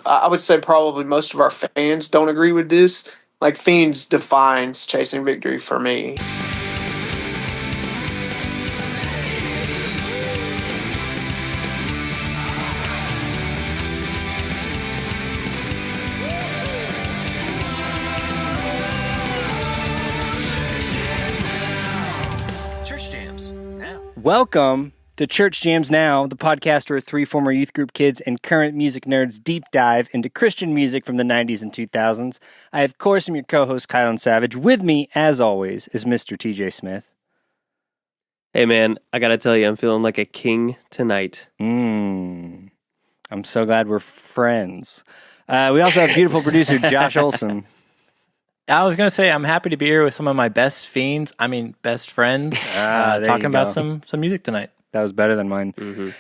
I would say probably most of our fans don't agree with this. Like Fiends defines Chasing Victory for me. Welcome to Church Jams Now, the podcast where three former youth group kids and current music nerds deep dive into Christian music from the 90s and 2000s. I, of course, am your co-host, Kylan Savage. With me, as always, is Mr. TJ Smith. Hey, man, I gotta tell you, I'm feeling like a king tonight. I'm so glad we're friends. We also have beautiful producer Josh Olson. I was going to say, I'm happy to be here with some of my best friends, talking about some music tonight. That was better than mine.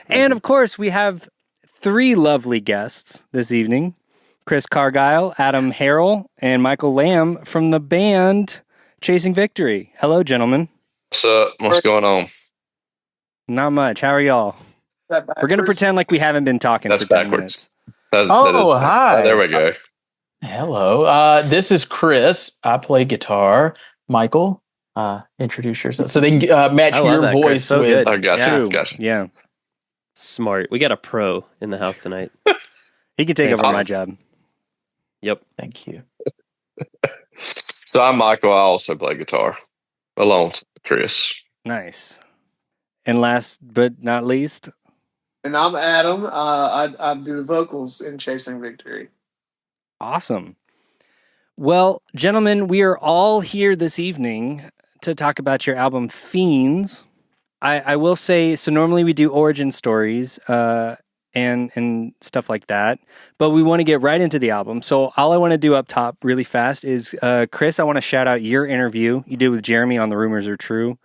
And, of course, we have three lovely guests this evening. Chris Cargile, Adam Harrell, and Michael Lamb from the band Chasing Victory. Hello, gentlemen. What's up? What's going on? Not much. How are y'all? We're going to pretend like we haven't been talking That's for 10 backwards. minutes. Hi. Oh, there we go. Hello. This is Chris. I play guitar. Michael, introduce yourself. So they can match your that, voice Chris. So with... good. I gotcha. Yeah. Smart. We got a pro in the house tonight. He can take Thanks, over my Thomas. job. Yep. Thank you. So I'm Michael. I also play guitar, along with Chris. Nice. And last but not least, And I'm Adam. I do the vocals in Chasing Victory. awesome. Well, gentlemen, we are all here this evening to talk about your album Fiends. I will say, so normally we do origin stories and stuff like that, but we want to get right into the album. So all I want to do up top really fast is, Chris, I want to shout out your interview you did with Jeremy on the Rumors Are True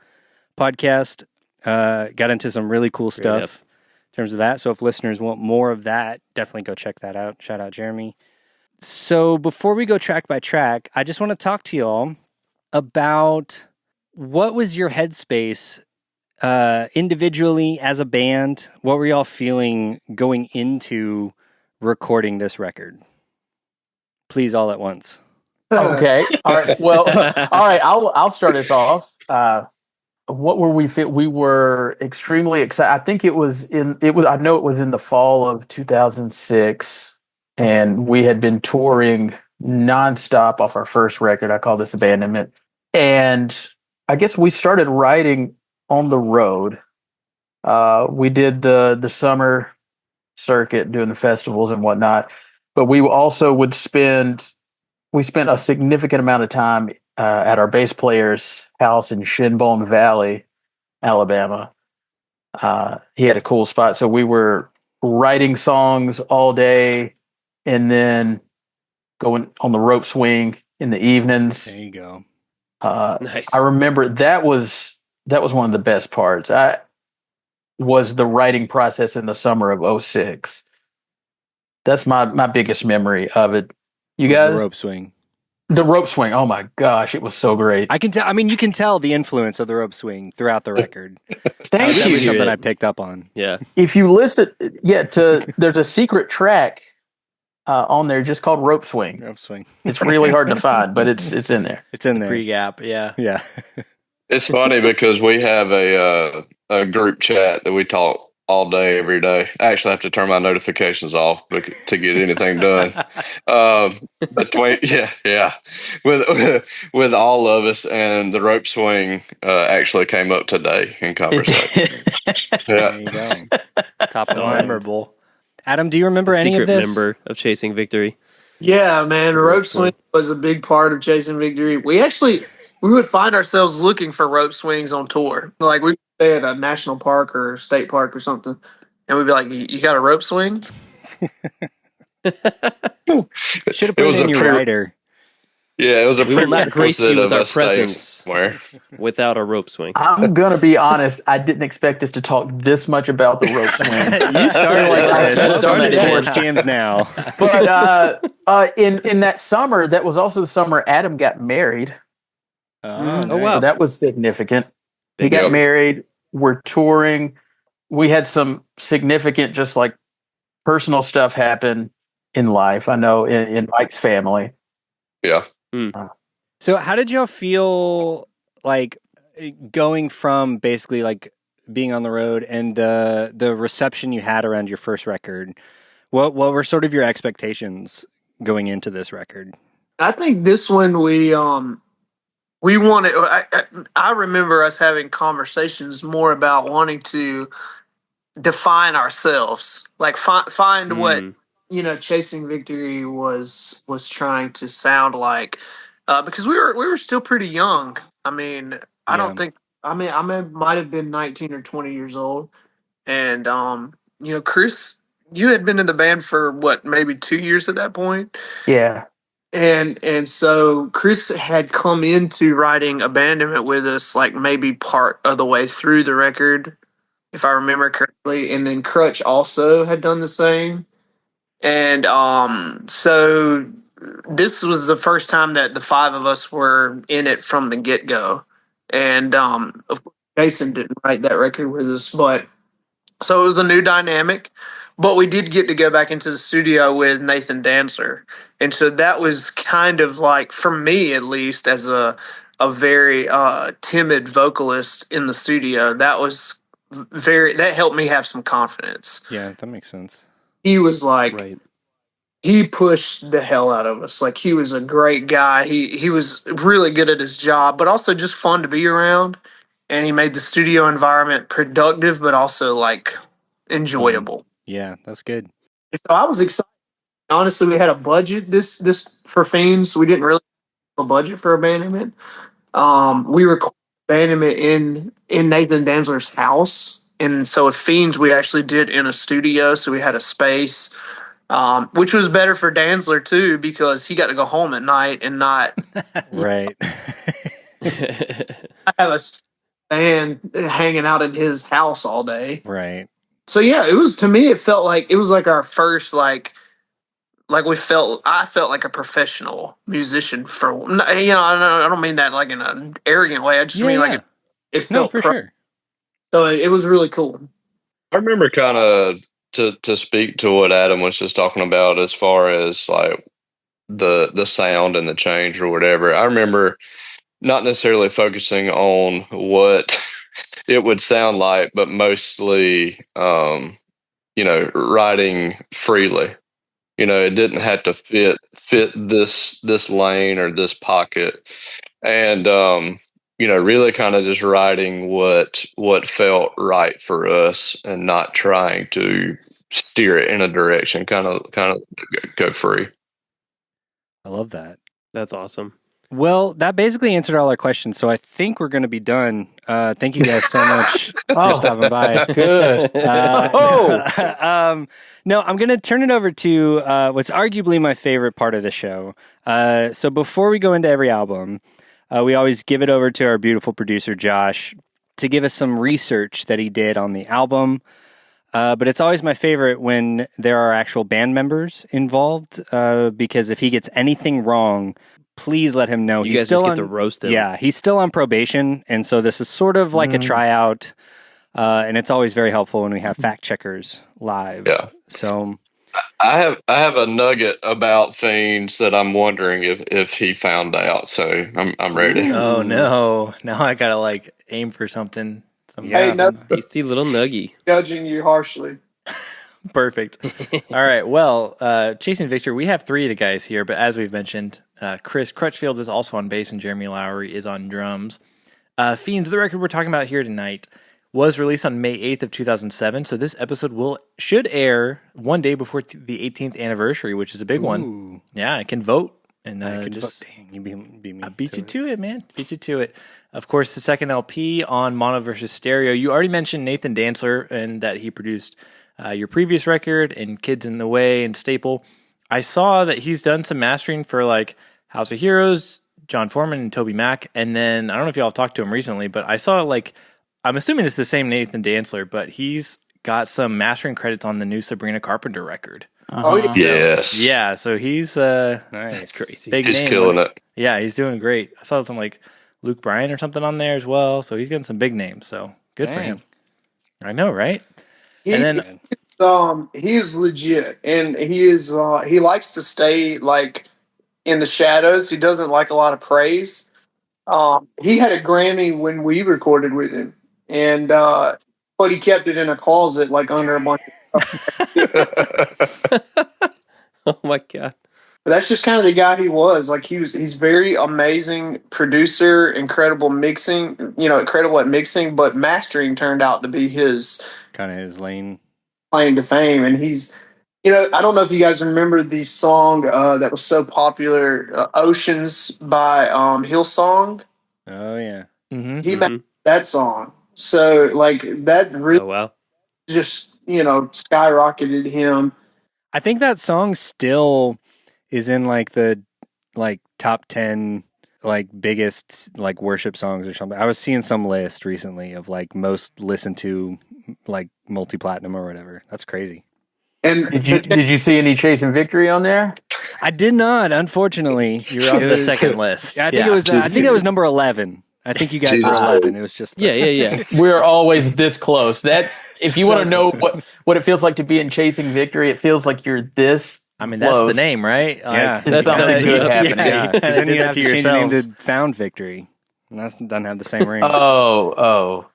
podcast. Got into some really cool stuff in terms of that. So if listeners want more of that, definitely go check that out. Shout out Jeremy. So before we go track by track, I just want to talk to y'all about what was your headspace individually as a band. What were y'all feeling going into recording this record? Please, all at once. Okay. All right. Well, all right. I'll start us off. What were we fit? We were extremely excited. I think I know it was in the fall of 2006. And we had been touring nonstop off our first record. I call this Abandonment. And I guess we started writing on the road. We did the summer circuit doing the festivals and whatnot. But we also spent a significant amount of time at our bass player's house in Shinbone Valley, Alabama. He had a cool spot. So we were writing songs all day, and then going on the rope swing in the evenings. There you go. Nice. I remember that was one of the best parts. Was the writing process in the summer of 2006. That's my biggest memory of it. You guys? The rope swing. The rope swing. Oh my gosh, it was so great. I can tell. I mean, you can tell the influence of the rope swing throughout the record. Thank That you. was something I picked up on. Yeah. If you listen, there's a secret track on there just called Rope Swing. Rope swing. It's really hard to find, but it's in there. It's in there. Pre-gap, yeah. Yeah. It's funny because we have a group chat that we talk all day, every day. I actually have to turn my notifications off to get anything done. With all of us, and the rope swing actually came up today in conversation. There you go. Top of the line. Memorable. Adam, do you remember any of Secret this? member of Chasing Victory. Yeah, man. Rope swing was a big part of Chasing Victory. We would find ourselves looking for rope swings on tour. Like we'd stay at a national park or state park or something, and we'd be like, "You got a rope swing?" Should have put it in your rider. Yeah, it was a We will not grace you with our of us staying presence somewhere. without a rope swing. I'm gonna be honest. I didn't expect us to talk this much about the rope swing. You started like I this. started Welcome to it. Church Jams Now. But in that summer, that was also the summer Adam got married. Oh, wow. So that was significant. He Big got deal. married. We're touring. We had some significant, just like personal stuff happen. in life. I know in Mike's family. Yeah. So how did y'all feel like going from basically like being on the road and the reception you had around your first record? What were sort of your expectations going into this record? I think this one we wanted. I remember us having conversations more about wanting to define ourselves, like find what Chasing Victory was trying to sound like, because we were still pretty young. I mean, I don't think. I mean, might have been 19 or 20 years old, and Chris, you had been in the band for what, maybe 2 years at that point. Yeah. And so Chris had come into writing Abandonment with us like maybe part of the way through the record, if I remember correctly, and then Crutch also had done the same. And so this was the first time that the five of us were in it from the get-go. And of course, Jason didn't write that record with us, but so it was a new dynamic. But we did get to go back into the studio with Nathan Danzler. And so that was kind of like, for me at least, as a very timid vocalist in the studio, that was that helped me have some confidence. Yeah, that makes sense. He was like, Right. he pushed the hell out of us. Like, he was a great guy. He was really good at his job, but also just fun to be around. And he made the studio environment productive, but also like enjoyable. Yeah, that's good. So I was excited. Honestly, we had a budget this for Fiends. We didn't really have a budget for Abandonment. We recorded Abandonment in Nathan Danzler's house, and so with Fiends we actually did in a studio, so we had a space, which was better for Danzler too because he got to go home at night and not Right. have a band hanging out in his house all day. Right. So yeah, it was, to me it felt like it was like our first like I felt like a professional musician for, I don't mean that like in an arrogant way. I just mean like it felt for sure. So it was really cool. I remember kind of to speak to what Adam was just talking about as far as like the sound and the change or whatever. I remember not necessarily focusing on what it would sound like, but mostly, writing freely. It didn't have to fit this lane or this pocket, and really kind of just writing what felt right for us, and not trying to steer it in a direction. Kind of go free. I love that. That's awesome. Well, that basically answered all our questions, so I think we're going to be done. Thank you guys so much for stopping by. Good. No, I'm going to turn it over to what's arguably my favorite part of the show. So before we go into every album, we always give it over to our beautiful producer, Josh, to give us some research that he did on the album. But it's always my favorite when there are actual band members involved, because if he gets anything wrong, please let him know. You guys just get to roast him. Yeah, he's still on probation, and so this is sort of like a tryout, and it's always very helpful when we have fact checkers live. Yeah. So I have a nugget about Fiends that I'm wondering if he found out. So I'm ready. Oh no! Now I gotta like aim for something. Hey, no, Tasty little nuggy. judging you harshly. Perfect. All right. Well, Chasing Victor, we have three of the guys here, but as we've mentioned, Chris Crutchfield is also on bass and Jeremy Lowry is on drums. Fiends, the record we're talking about here tonight, was released on May 8th of 2007. So this episode should air one day before the 18th anniversary, which is a big one. Yeah, I can vote. And I could vote. Dang, you beat me. I beat you to it, man. Beat you to it. Of course, the second LP on Mono versus Stereo. You already mentioned Nathan Danzler and that he produced your previous record and Kids in the Way and Staple. I saw that he's done some mastering for like House of Heroes, John Foreman, and Toby Mac. And then I don't know if y'all have talked to him recently, but I saw I'm assuming it's the same Nathan Danzler, but he's got some mastering credits on the new Sabrina Carpenter record. Oh, yeah. Yes. Yeah, so he's Nice. That's crazy. big He's name. killing it. Yeah, he's doing great. I saw some like Luke Bryan or something on there as well. So he's getting some big names. So good for Dang. him. I know, right? He And then he is legit, and he likes to stay like in the shadows. He doesn't like a lot of praise. He had a Grammy when we recorded with him, and but he kept it in a closet, like under a bunch of stuff. Oh my god. But that's just kind of the guy he was. Like he's very amazing producer, incredible mixing, incredible at mixing, but mastering turned out to be his Kind of his lane. claim to fame. And he's, I don't know if you guys remember the song that was so popular, Oceans by Hillsong. Oh yeah. Mm-hmm. He made that song. So like that really Oh wow. just, skyrocketed him. I think that song still is in like the top 10 like biggest like worship songs or something. I was seeing some list recently of like most listened to like multi-platinum or whatever. That's crazy. And Did you see any Chasing Victory on there? I did not, unfortunately. You're on It the was- second list. I think it was. I think it was number 11. I think you guys were Jesus. 11. It was just Yeah. We're always this close. That's if you want to know what it feels like to be in Chasing Victory. It feels like you're this. I mean, that's the close. name, right? Yeah. There's something good happening. Yeah, because then Did you that have to to change your name yourselves. to Found Victory, and that doesn't have the same ring. Oh.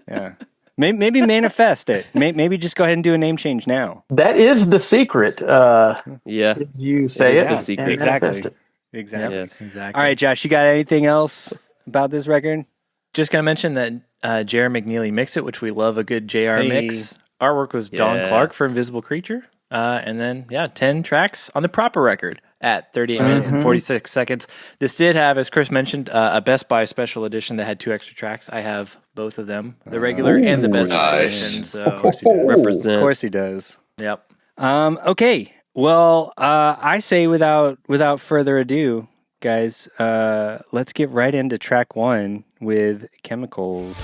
Yeah, maybe manifest it. Maybe just go ahead and do a name change now. That is the secret. Yeah. As you say is it, the secret. and Exactly. manifest it. Exactly. Yes. Exactly. All right, Josh, you got anything else about this record? Just gonna mention that J.R. McNeely mixed it, which we love a good J.R. Hey. mix. Artwork was Don Yeah. Clark for Invisible Creature. And then, 10 tracks on the proper record at 38 minutes and 46 seconds. This did have, as Chris mentioned, a Best Buy special edition that had 2 extra tracks. I have both of them, the regular and the Best Buy Nice. edition. So, Of course he does. Represent. Of course he does. yep. Okay. Well, I say without further ado, guys, let's get right into track 1 with Chemicals.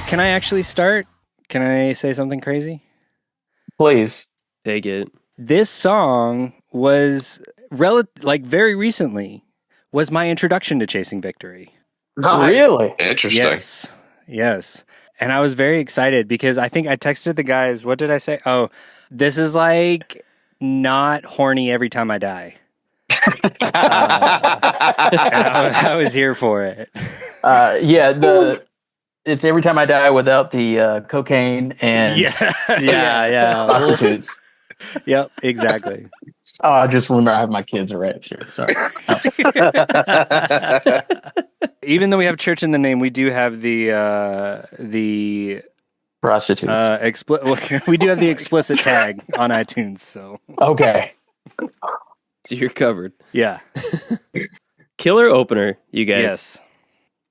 Can I actually start? Can I say something crazy? Please. Take it. This song was very recently was my introduction to Chasing Victory. Nice. Really? Interesting. Yes. And I was very excited because I think I texted the guys, what did I say? Oh, this is like not horny every time I die. And I was here for it. It's Every Time I Die without the cocaine and Yeah. prostitutes. Yep, exactly. Oh, I just remember I have my kids around here. Sorry. Even though we have church in the name, we do have the Prostitutes. we do have the explicit tag on iTunes. So Okay. So you're covered. yeah, Killer opener, you guys. yes.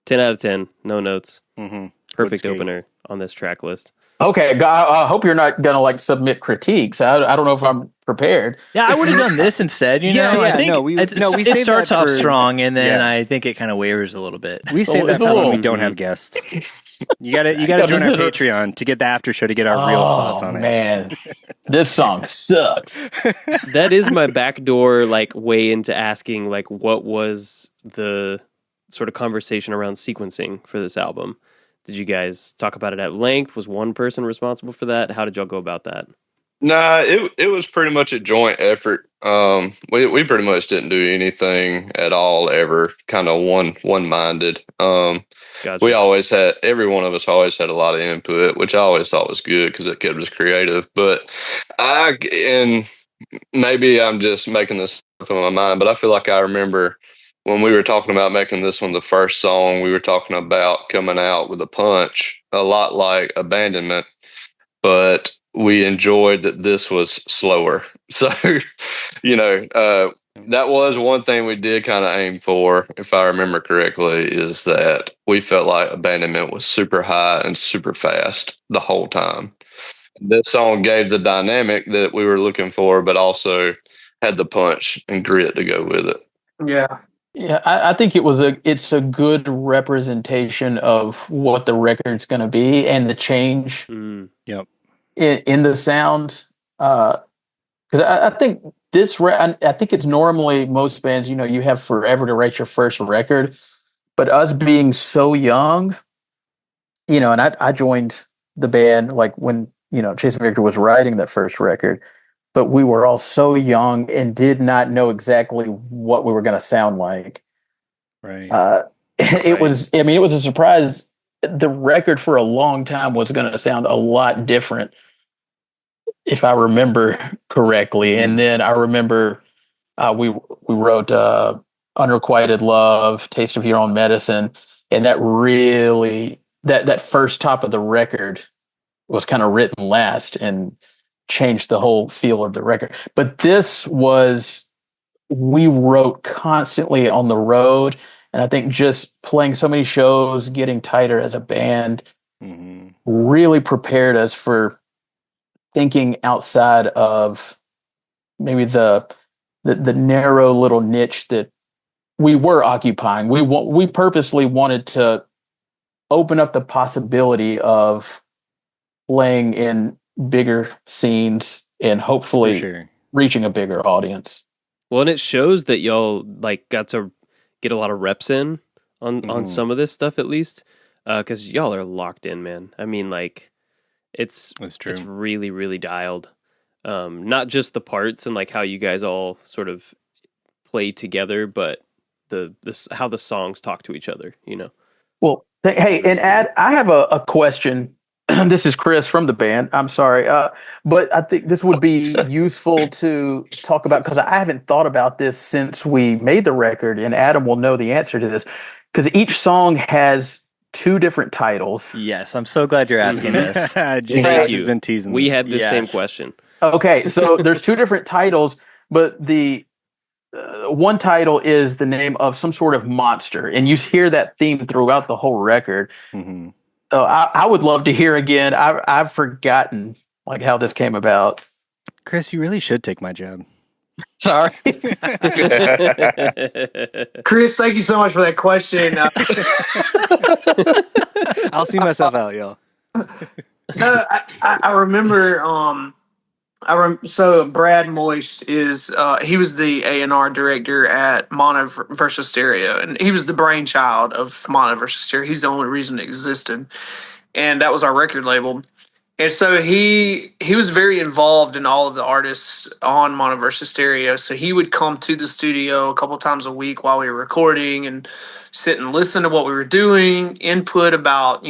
10 out of 10. No notes. Mm-hmm. Perfect Woodscape. opener on this track list. Okay. I hope you're not going to submit critiques. I don't know if I'm prepared. Yeah, I would have done this instead. You Yeah, know, yeah, I think no, we it saved starts that off for- strong, and then Yeah. I think it kind of wavers a little bit. We save that it's a for when we little- don't have guests. You gotta join our Patreon to get the after show to get our real thoughts on it. Man, this song sucks. That is my backdoor way into asking what was the sort of conversation around sequencing for this album. Did you guys talk about it at length? Was one person responsible for that? How did y'all go about that? Nah, it was pretty much a joint effort. We pretty much didn't do anything at all ever. Kind of one minded. Gotcha. We always had, every one of us always had a lot of input, which I always thought was good because it kept us creative. But and maybe I'm just making this up in my mind, but I feel like I remember when we were talking about making this one the first song, we were talking about coming out with a punch, a lot like Abandonment, but we enjoyed that this was slower. So, that was one thing we did kind of aim for, if I remember correctly, is that we felt like Abandonment was super high and super fast the whole time. This song gave the dynamic that we were looking for, but also had the punch and grit to go with it. Yeah. Yeah, I think it's a good representation of what the record's going to be and the change Mm. in the sound. Because I think I think it's normally most bands, you have forever to write your first record, but us being so young, and I joined the band like when, Jason Victor was writing that first record, but we were all so young and did not know exactly what we were going to sound like. Right. It was, I mean, it was a surprise. The record for a long time was going to sound a lot different, if I remember correctly. And then I remember we wrote Unrequited Love, Taste of Your Own Medicine, and that really that first top of the record was kind of written last and changed the whole feel of the record. But this was, we wrote constantly on the road, and I think just playing so many shows, getting tighter as a band, really prepared us for thinking outside of maybe the narrow little niche that we were occupying. We purposely wanted to open up the possibility of playing in bigger scenes and hopefully reaching a bigger audience. Well, and it shows that y'all like got to get a lot of reps in on some of this stuff at least, because y'all are locked in, man. I mean, like it's really, really dialed. Not just the parts and like how you guys all sort of play together, but how the songs talk to each other. Well, hey, and I have a question. This is Chris from the band. I'm sorry, but I think this would be useful to talk about because I haven't thought about this since we made the record, and Adam will know the answer to this because each song has two different titles. Yes, I'm so glad you're asking this. Thank you. Been teasing. We had the same question. Okay, so there's two different titles, but the one title is the name of some sort of monster, and you hear that theme throughout the whole record. So I would love to hear again. I've forgotten like how this came about. Chris, you really should take my job. Sorry. Chris, thank you so much for that question. I'll see myself out, y'all. No, I remember. So Brad Moist is he was the A&R director at Mono versus Stereo, and he was the brainchild of Mono versus Stereo. He's the only reason it existed, and that was our record label. And so he was very involved in all of the artists on Mono versus Stereo. So he would come to the studio a couple times a week while we were recording and sit and listen to what we were doing, input about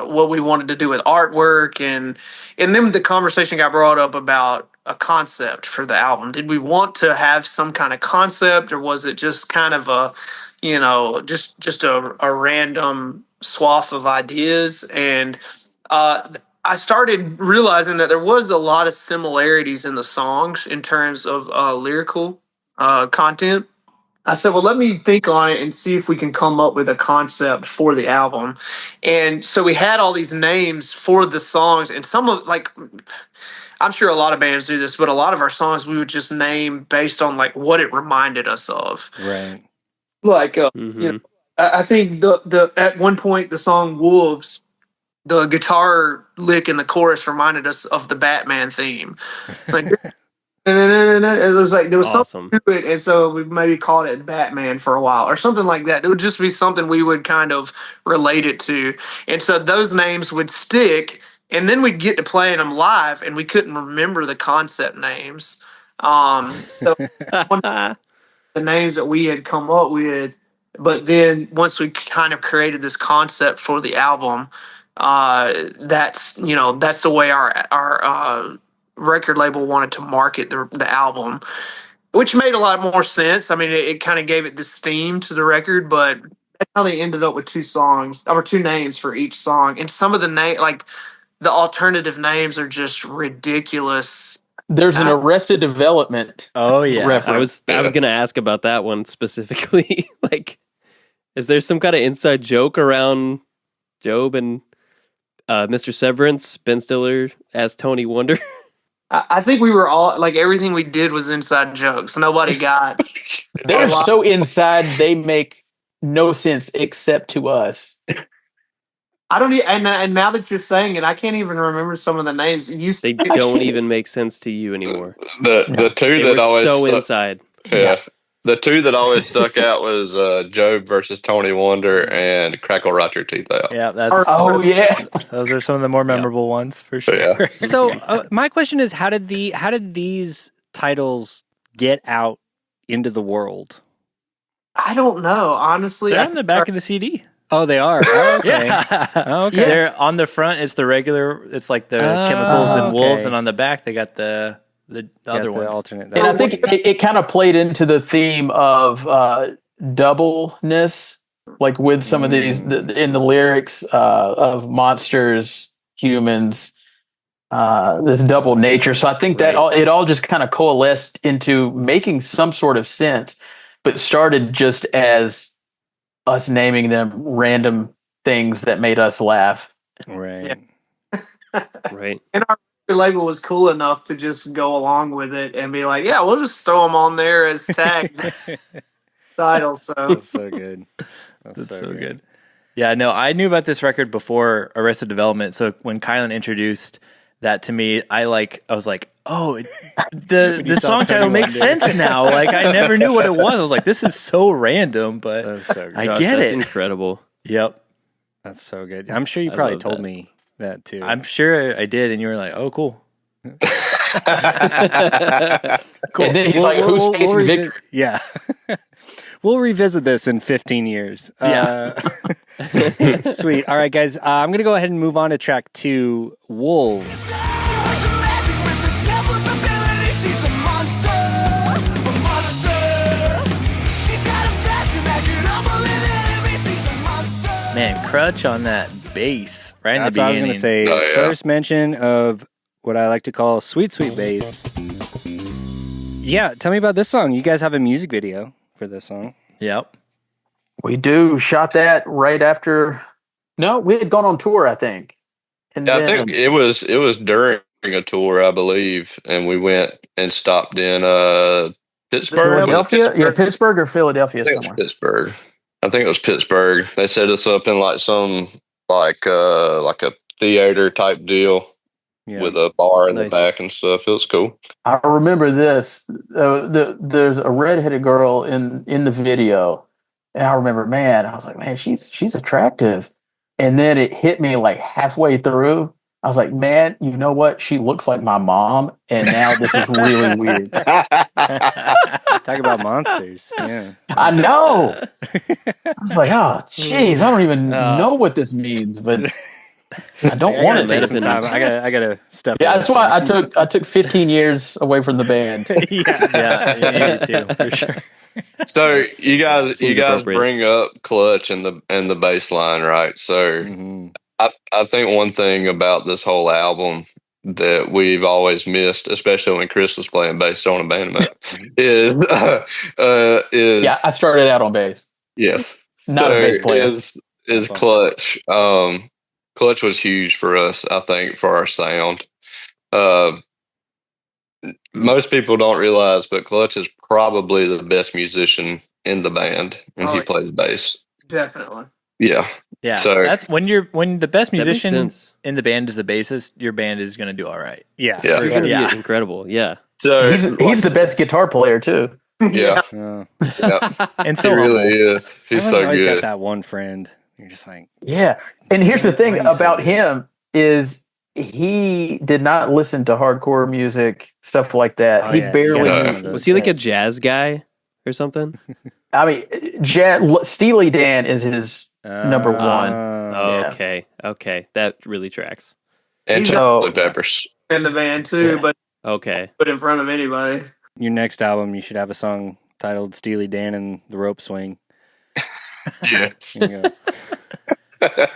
what we wanted to do with artwork, and then the conversation got brought up about a concept for the album. Did we want to have some kind of concept, or was it just kind of a just a random swath of ideas? And I started realizing that there was a lot of similarities in the songs in terms of lyrical content. I said, well, let me think on it and see if we can come up with a concept for the album. And so we had all these names for the songs, and some of I'm sure a lot of bands do this, but a lot of our songs we would just name based on like what it reminded us of. Right. Like, I think the at one point the song Wolves, the guitar lick in the chorus reminded us of the Batman theme. Like, it was like there was Awesome. something to it, and so we maybe called it Batman for a while or something like that. It would just be something we would kind of relate it to, and so those names would stick. And then we'd get to playing them live, and we couldn't remember the concept names. So one of the names that we had come up with, but then once we kind of created this concept for the album, that's the way our record label wanted to market the album, which made a lot more sense. I mean, it kind of gave it this theme to the record, but that's how they ended up with two names for each song. And some of the the alternative names are just ridiculous. There's an Arrested Development. Oh yeah, reference. I was gonna ask about that one specifically. Like, is there some kind of inside joke around Job and Mr. Severance, Ben Stiller as Tony Wonder? I think we were all like everything we did was inside jokes. Nobody got. They're so inside they make no sense except to us. I don't and now that you're saying it, I can't even remember some of the names. They don't even make sense to you anymore. The two They that were always so stuck, inside. yeah. The two that always stuck out was Job versus Tony Wonder and Crackle Right Your Teeth Out. Yeah, that's Oh yeah. those are some of the more memorable ones for sure. Yeah. So my question is, how did these titles get out into the world? I don't know, honestly. They're on the back of the CD. Oh, they are. Oh, okay. Yeah. Okay. They're on the front. It's the regular. It's like the chemicals and wolves, okay. and on the back they got the Got other the ones. alternate. And I think it kind of played into the theme of doubleness, like with some of these in the lyrics of monsters, humans, this double nature. So I think that it all just kind of coalesced into making some sort of sense, but started just as us naming them random things that made us laugh. Right. Right. And our label was cool enough to just go along with it and be like, yeah, we'll just throw them on there as tags titles. So That's so good. That's so good. Yeah, no, I knew about this record before Arrested Development. So when Kylan introduced that to me, I was like, oh, the song title makes sense now. Like I never knew what it was. I was like, this is so random, but That's so good. I Gosh, get that's it. incredible. Yep. That's so good. I'm sure you I probably love told that. me that too. I'm sure I did, and you were like, oh, cool. Cool. And then he's like, "Who's chasing victory?" Yeah. We'll revisit this in 15 years. Yeah. Sweet. All right, guys. I'm going to go ahead and move on to track 2, Wolves. Man, Crutch on that bass right in That's the what I was beginning. going to say. Oh, yeah. First mention of what I like to call sweet, sweet bass. Yeah, tell me about this song. You guys have a music video for this song. Yep. We do shot that right after. No, we had gone on tour, I think. And Yeah, I then, think it was during a tour, I believe, and we went and stopped in Pittsburgh. Was it Philadelphia, yeah, Pittsburgh or Philadelphia I think it was somewhere. Pittsburgh. I think it was Pittsburgh. They set us up in like some like a theater type deal Yeah. with a bar in the Nice. back and stuff. It was cool. I remember this. There's a redheaded girl in the video, and I remember, man, I was like, man, she's attractive. And then it hit me like halfway through. I was like, man, you know what? She looks like my mom, and now this is really weird. Talk about monsters. Yeah. I know. I was like, oh, jeez, I don't even know what this means, but I don't I want gotta to take take some time. I gotta step. Yeah, in. that's why I took 15 years away from the band. Yeah, you too, for sure. So you guys seems appropriate. bring up clutch and the bass line, right? So Mhm. I think one thing about this whole album that we've always missed, especially when Chris was playing bass on Abandonment, is Yeah, I started out on bass. yes, Not a bass player. Is clutch. Clutch was huge for us, I think, for our sound. Most people don't realize, but Clutch is probably the best musician in the band, and Oh, he yeah. plays bass. definitely. Yeah, Yeah, So- that's when the best That makes musician sense. in the band is the bassist. Your band is going to do all right. Yeah. Yeah. You're gonna Yeah. be incredible. Yeah. so He's the best guitar player too. yeah, Uh, yeah, And he so really humble. is. He's everyone's so always got good. that one friend. You're just like, Yeah. And here's the thing Why are you so about good? him he did not listen to hardcore music, stuff like that. Oh, he yeah, barely you gotta No. be knew. one of those Was he like a guys. jazz guy or something? I mean, Steely Dan is his number one. Oh, Yeah. okay. That really tracks. And He's Chili Peppers. in the band too, Yeah. but Okay. put in front of anybody. Your next album, you should have a song titled "Steely Dan and the Rope Swing." Yes. There you go.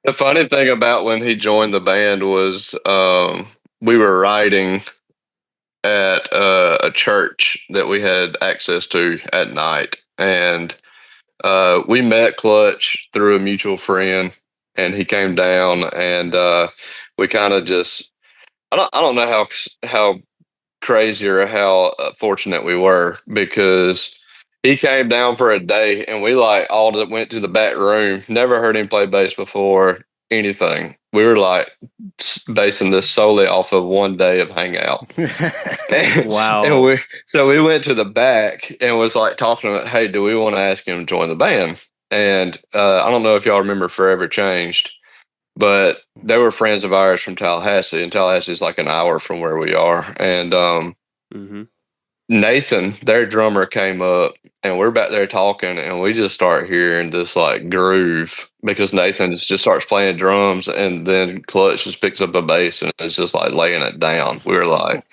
The funny thing about when he joined the band was we were writing at a church that we had access to at night, and we met Clutch through a mutual friend, and he came down, and we kind of just I don't know how crazy or how fortunate we were, because he came down for a day, and we like all went to the back room. Never heard him play bass before. Anything. We were like basing this solely off of one day of hangout. Wow. And we went to the back and was like talking about, hey, do we want to ask him to join the band? And I don't know if y'all remember Forever Changed, but they were friends of ours from Tallahassee, and Tallahassee is like an hour from where we are. And Mm-hmm. Nathan, their drummer, came up, and we're back there talking, and we just start hearing this like groove because Nathan just starts playing drums, and then Clutch just picks up a bass and is just like laying it down. We were like,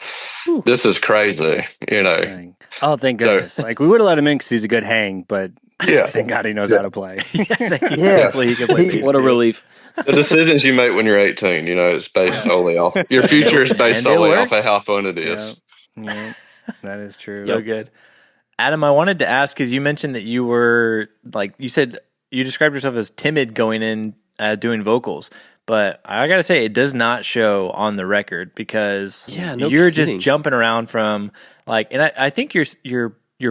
this is crazy, you know. Dang. Oh, thank goodness. Like, we would have let him in because he's a good hang, but Yeah. thank God he knows how to play. Hopefully he can play bass What a too. relief. The decisions you make when you're 18, you know, it's based solely off your future is based And it solely off worked. of how fun it is. Yeah, that is true. So good. Adam, I wanted to ask, because you mentioned that you were, like, you said you described yourself as timid going in doing vocals, but I gotta say it does not show on the record, because Yeah, no you're kidding. just jumping around from like, and I think your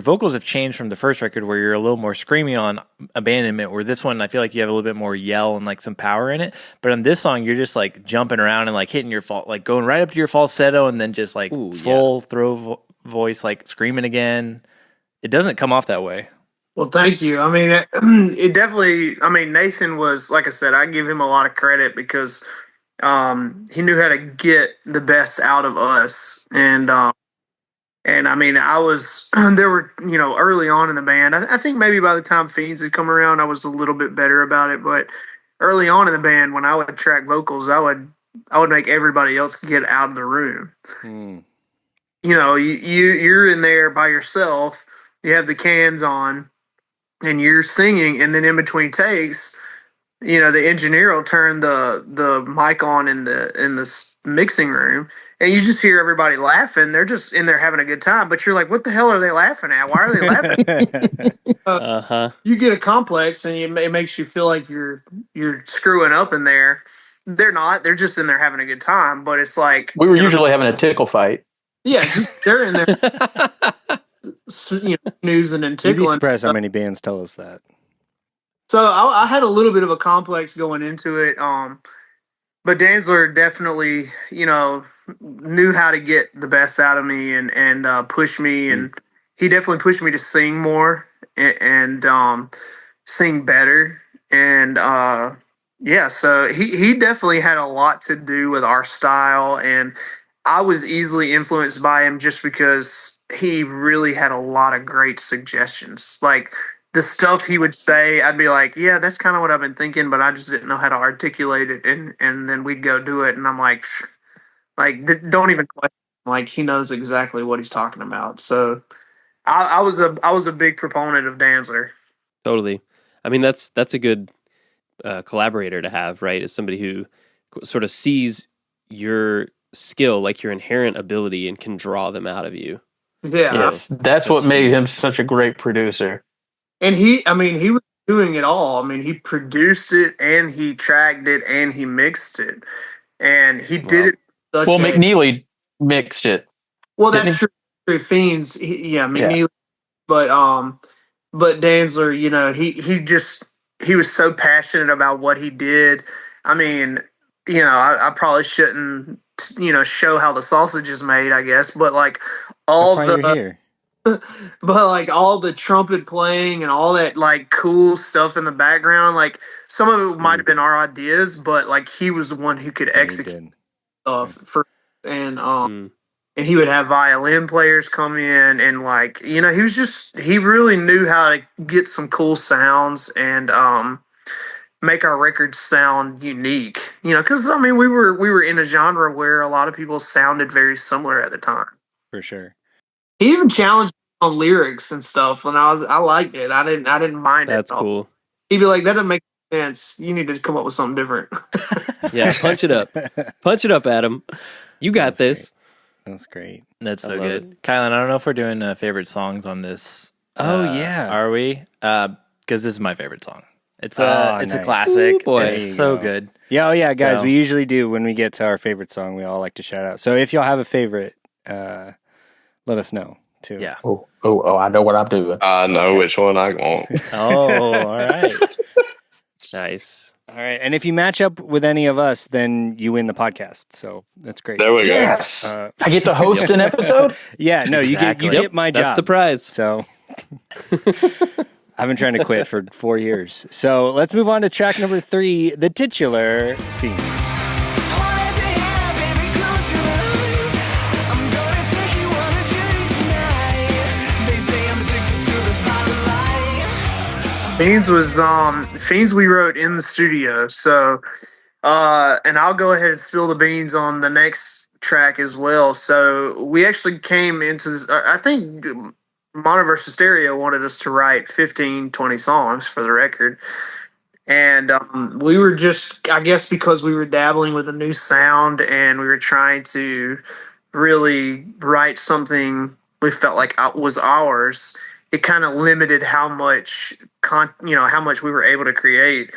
vocals have changed from the first record where you're a little more screamy on Abandonment, where this one I feel like you have a little bit more yell and like some power in it, but on this song you're just like jumping around and like hitting your like going right up to your falsetto and then just like Ooh, full throw voice, like screaming again. It doesn't come off that way. Well, thank you. I mean, it definitely. I mean, Nathan was, like I said, I give him a lot of credit because he knew how to get the best out of us, and I mean, I was there were early on in the band. I think maybe by the time Fiends had come around, I was a little bit better about it. But early on in the band, when I would track vocals, I would make everybody else get out of the room. Mm. You're in there by yourself. You have the cans on, and you're singing, and then in between takes, the engineer will turn the mic on in the mixing room, and you just hear everybody laughing. They're just in there having a good time, but you're like, what the hell are they laughing at? Why are they laughing? Uh-huh. You get a complex, and it makes you feel like you're screwing up in there. They're not. They're just in there having a good time. But it's like We were usually having a tickle fight. yeah, just they're in there snoozing and You'd be tickling. surprised how many bands tell us that. So I had a little bit of a complex going into it. But Danzler definitely, knew how to get the best out of me and push me, and he definitely pushed me to sing more and sing better. And so he definitely had a lot to do with our style, and I was easily influenced by him just because he really had a lot of great suggestions. Like the stuff he would say, I'd be like, yeah, that's kind of what I've been thinking, but I just didn't know how to articulate it. And then we'd go do it. And I'm like, don't even question. Like, he knows exactly what he's talking about. So I was a big proponent of Danzler. Totally. I mean, that's a good collaborator to have, right? As somebody who sort of sees your skill, like your inherent ability, and can draw them out of you. Yeah. Yes, that's what made him such a great producer. And he was doing it all. I mean, he produced it and he tracked it and he mixed it. And he did it. Well, McNeely mixed it. Well, didn't that's he? true. Fiends, McNeely. But Danzler, he was so passionate about what he did. I mean, I probably shouldn't, show how the sausage is made, I guess, but like all That's why you're here. but like all the trumpet playing and all that like cool stuff in the background, like some of it might have been our ideas, but like he was the one who could Yeah, he execute did. stuff for, and he would have violin players come in, and like he really knew how to get some cool sounds and make our records sound unique, because I mean we were in a genre where a lot of people sounded very similar at the time. For sure. He even challenged me on lyrics and stuff, and I liked it. I didn't mind it. That's cool. He'd be like, "That doesn't make sense. You need to come up with something different." Yeah, punch it up. Punch it up, Adam. You got this. That's great. That's I so love good. Kylan, I don't know if we're doing favorite songs on this. Oh, yeah. Are we? Because this is my favorite song. It's Oh, it's nice. a classic. Ooh, boy. There you It's so go. good. Yeah, oh yeah, guys. So- We usually do when we get to our favorite song. We all like to shout out. So if y'all have a favorite, let us know too. Yeah. Oh. Oh, I know what I'm doing. I know which one I want. Oh, all right. Nice. All right. And if you match up with any of us, then you win the podcast. So that's great. There we go. Yes. Uh, I get to host an episode? Yeah, no, Exactly. you get my job. That's the prize. So I've been trying to quit for 4 years. So let's move on to track number 3, the titular Fiends. Fiends we wrote in the studio. So and I'll go ahead and spill the beans on the next track as well. So we actually came into this, I think Mono versus Stereo wanted us to write 15, 20 songs for the record. And we were just, I guess, because we were dabbling with a new sound and we were trying to really write something we felt like was ours. It kind of limited how much, how much we were able to create.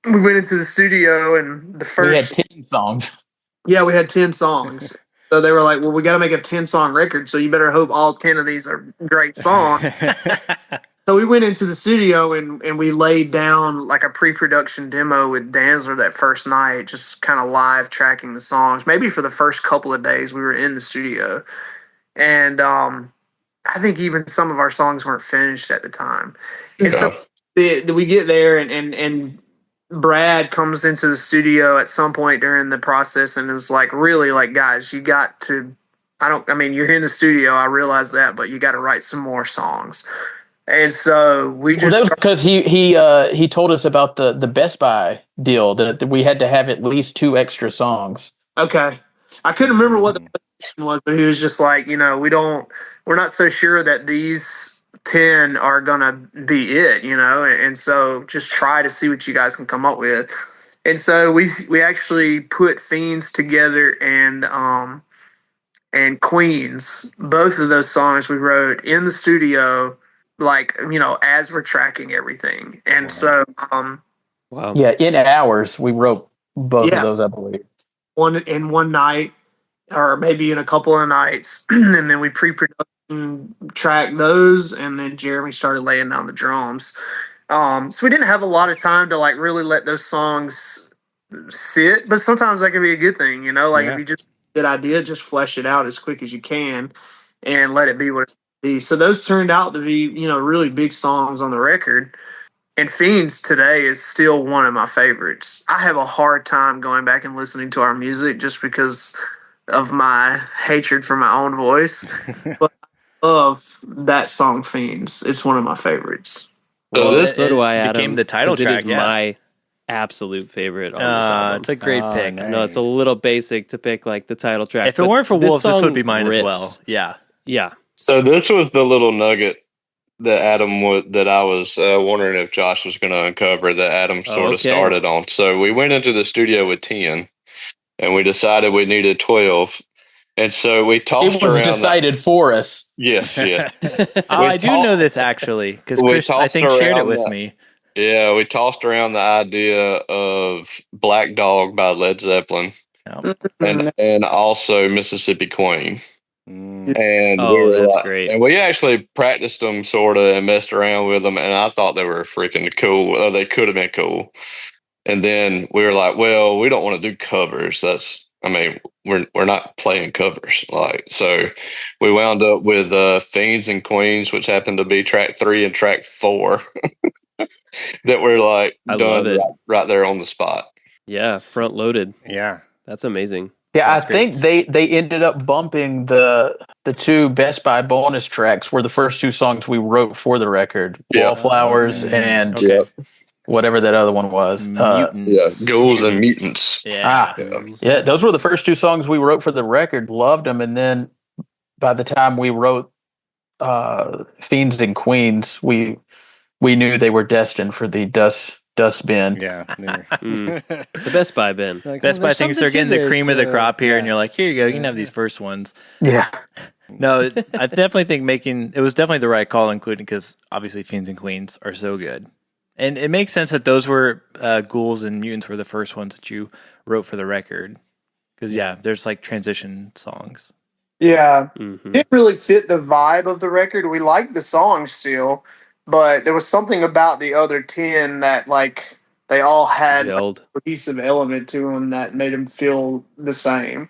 We went into the studio and the We had first, 10 songs. yeah, we had 10 songs. So they were like, well, we got to make a 10-song record. So you better hope all 10 of these are great songs. So we went into the studio and we laid down like a pre-production demo with Danzler that first night, just kind of live tracking the songs. Maybe for the first couple of days we were in the studio. And I think even some of our songs weren't finished at the time. And so we get there and Brad comes into the studio at some point during the process and is like, really, like, guys, you got to, you're here in the studio, I realize that, but you got to write some more songs. And so we just, that was because he told us about the Best Buy deal that we had to have at least 2 extra songs. okay. I couldn't remember what the question was, but he was just like, we're not so sure that these 10 are gonna be it, and so just try to see what you guys can come up with. And so we actually put Fiends together and Queens. Both of those songs we wrote in the studio, like, as we're tracking everything. And so Wow. Yeah, in hours we wrote both Yeah. of those, I believe. one night, or maybe in a couple of nights, and then we pre-production tracked those, and then Jeremy started laying down the drums. So we didn't have a lot of time to like really let those songs sit, but sometimes that can be a good thing, Yeah. if you just get an idea, just flesh it out as quick as you can and let it be what it's be. So those turned out to be, really big songs on the record. And Fiends today is still one of my favorites. I have a hard time going back and listening to our music just because of my hatred for my own voice. But I love that song, Fiends. It's one of my favorites. Well, it- so do I, it Adam. became the title 'cause track, It is yeah. my absolute favorite on this album. It's a great Oh, pick. nice. No, it's a little basic to pick like the title track. If it but weren't for Wolves, this song would be mine as rips. well. Yeah. Yeah. So this was the little nugget that that I was wondering if Josh was going to uncover that Adam sort of Okay. started on. So we went into the studio with 10 and we decided we needed 12. And so we tossed It was around. decided for us. Yes, yeah. I do talked- know this actually because we Chris, I tossed think, shared it around with that. me. Yeah, we tossed around the idea of Black Dog by Led Zeppelin Yeah. and also Mississippi Queen. Mm. And Oh, we were that's like- great. And we actually practiced them sort of and messed around with them, and I thought they were freaking cool. Or they could have been cool. And then we were like, well, we don't want to do covers. We're not playing covers. So we wound up with Fiends and Queens, which happened to be track 3 and track 4 that were like I done love it. right there on the spot. Yeah, front loaded. Yeah. That's amazing. Yeah, That's I think they ended up bumping the 2 Best Buy bonus tracks were the first 2 songs we wrote for the record. Yeah. Wallflowers and Okay. Yeah. whatever that other one was. Mutants. Ghouls and Mutants. Yeah. Yeah, those were the first 2 songs we wrote for the record. Loved them, and then by the time we wrote Fiends and Queens, we knew they were destined for the dustbin. Yeah. Mm. The Best Buy bin. Like, Best well, Buy there's thinks they're something getting to the cream this, of the crop here, and yeah. you're like, here you go, you can have these first ones. Yeah. No, I definitely think it was definitely the right call, including because obviously Fiends and Queens are so good. And it makes sense that those were Ghouls and Mutants were the first ones that you wrote for the record. Because, yeah, there's like transition songs. Yeah. Mhm. Didn't really fit the vibe of the record. We liked the songs still, but there was something about the other 10 that like they all had like, Gelled. a cohesive element to them that made them feel the same.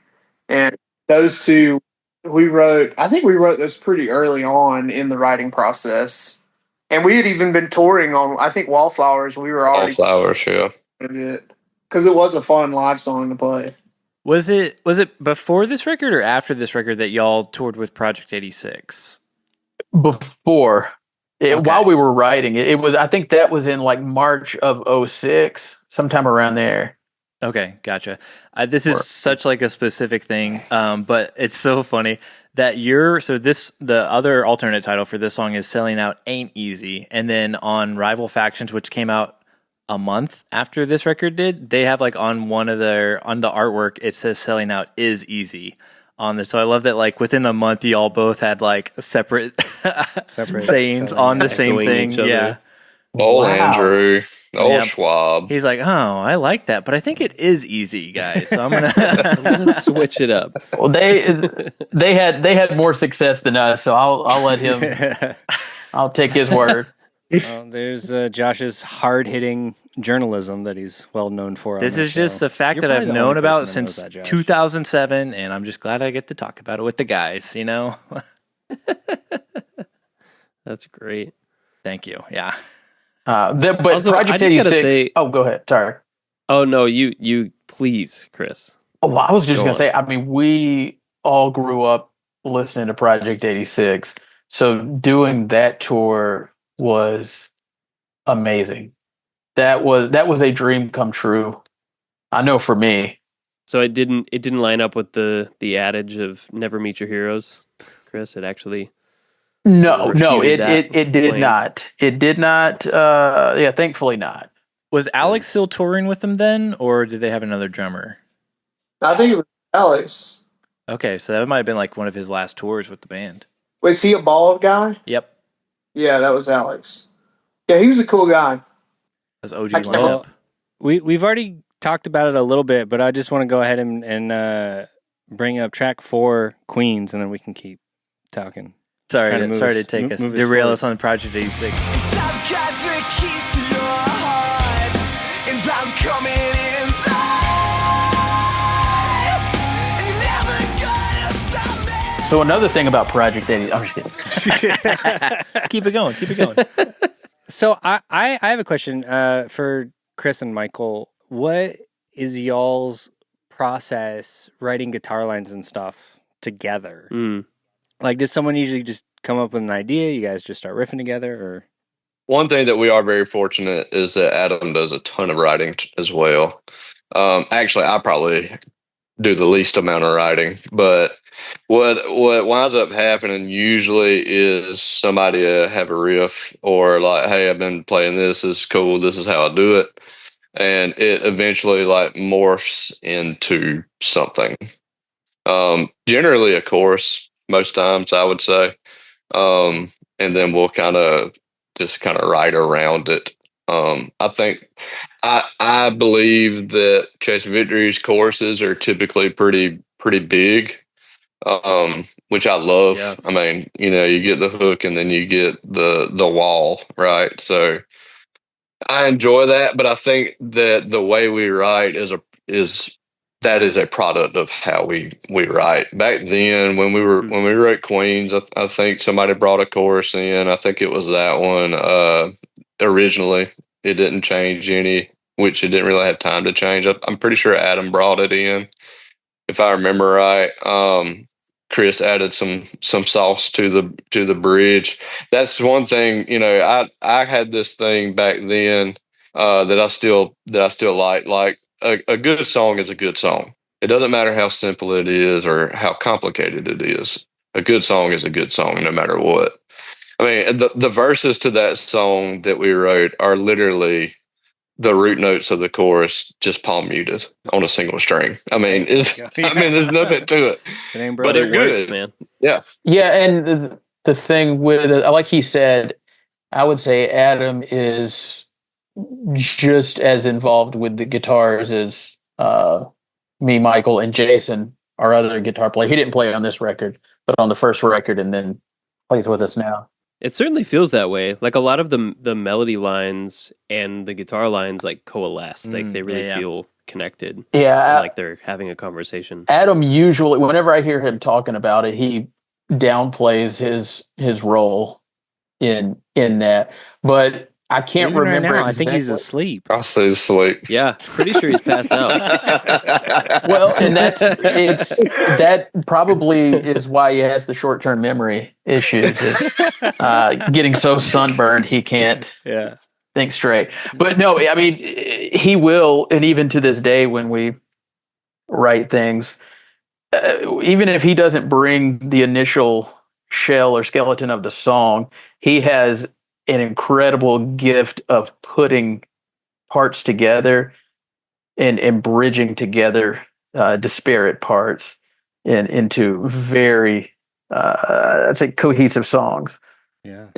And those two I think we wrote those pretty early on in the writing process. And we had even been touring on I think Wallflowers, we were already Wallflowers, yeah. part of it because it was a fun live song to play. Was it before this record or after this record that y'all toured with Project 86? Before, Okay. while we were writing it, it was. I think that was in like March of 06, sometime around there. Okay, gotcha. This is such like a specific thing, but it's so funny that the other alternate title for this song is "Selling Out Ain't Easy," and then on Rival Factions, which came out a month after this record did, they have like on the artwork it says "Selling Out Is Easy" on there. So I love that like within a month you all both had like separate sayings on the same Echoing thing. each other. Yeah. Old Wow. Andrew, old Yeah. Schwab. He's like, oh, I like that, but I think it is easy, guys. So I'm gonna. I'm gonna switch it up. Well, they had more success than us, so I'll let him. I'll take his word. Well, there's Josh's hard-hitting journalism that he's well known for. on This is show. just a fact You're that I've probably the known only about person that knows since that, Josh. 2007, and I'm just glad I get to talk about it with the guys. You know. That's great. Thank you. Yeah. But Also, I Project just gotta 86. say- Oh, go ahead. Sorry. Oh no, you please, Chris. Oh, well, I was just Go going on. to say, I mean, we all grew up listening to Project 86. So doing that tour was amazing. That was a dream come true. I know for me. So it didn't line up with the adage of never meet your heroes, Chris. It actually No, refuted that it did claim. not. It did not. Yeah, thankfully not. Was Alex still touring with them then, or did they have another drummer? I think it was Alex. Okay, so that might have been like one of his last tours with the band. Was he a bald guy? Yep. Yeah, that was Alex. Yeah, he was a cool guy. That's OG I can't- lineup. We've already talked about it a little bit, but I just want to go ahead and bring up track 4, Queens, and then we can keep talking. Sorry trying to to move take us- us move us derail forward. us on Project 86. I've got the keys to your heart, and I'm coming inside. And you're never gonna stop me. So another thing about Project 80, I'm just kidding. Let's keep it going. Keep it going. So I have a question for Chris and Michael. What is y'all's process writing guitar lines and stuff together? Mm. Like, does someone usually just come up with an idea? You guys just start riffing together, or One thing that we are very fortunate is that Adam does a ton of writing as well. Actually, I probably do the least amount of writing, but what winds up happening usually is somebody have a riff or like, hey, I've been playing this is cool. This is how I do it, and it eventually like morphs into something. Generally a chorus most times, I would say, and then we'll kind of write around it. I think I believe that Chasing Victory's choruses are typically pretty big, which I love. Yeah. I mean, you get the hook and then you get the wall, right? So I enjoy that, but I think that the way we write is a product of how we write. Back then, when we wrote Queens, I think somebody brought a chorus in. I think it was that one. Originally, it didn't change any, which it didn't really have time to change. I'm pretty sure Adam brought it in, if I remember right. Chris added some sauce to the bridge. That's one thing. I had this thing back then that I still like. Like a good song is a good song. It doesn't matter how simple it is or how complicated it is. A good song is a good song, no matter what. I mean, the verses to that song that we wrote are literally the root notes of the chorus, just palm muted on a single string. I mean, there's nothing to it. it ain't But broke. they're It works, good. man. Yeah. Yeah, and the thing with like he said, I would say Adam is just as involved with the guitars as me, Michael, and Jason our other guitar player. He didn't play on this record, but on the first record, and then plays with us now. It certainly feels that way. Like a lot of the melody lines and the guitar lines like coalesce. Like they really feel connected. Yeah, And like they're having a conversation. Adam usually, whenever I hear him talking about it, he downplays his role in that. But I can't Even right remember. now, I think he's exactly- asleep. I say sleep. Yeah, pretty sure he's passed out. Well, and that probably is why he has the short term memory issues. Is getting so sunburned he can't think straight. But no, I mean he will, and even to this day when we write things, even if he doesn't bring the initial shell or skeleton of the song, he has an incredible gift of putting parts together and bridging together disparate parts into very I'd say cohesive songs. Yeah.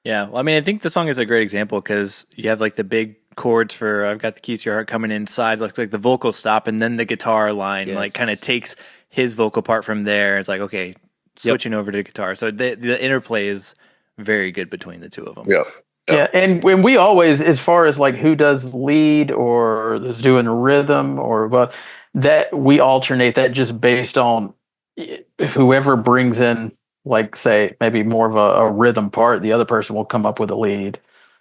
Yeah, well, I mean, I think the song is a great example because you have like the big chords for "I've Got the Keys to Your Heart" coming inside, like the vocal stop, and then the guitar line like kind of takes his vocal part from there. It's like okay, switching over to guitar. So the interplay is very good between the two of them. Yeah, and when we always, as far as like who does lead or is doing rhythm or what, that we alternate that just based on whoever brings in, like say maybe more of a rhythm part, the other person will come up with a lead.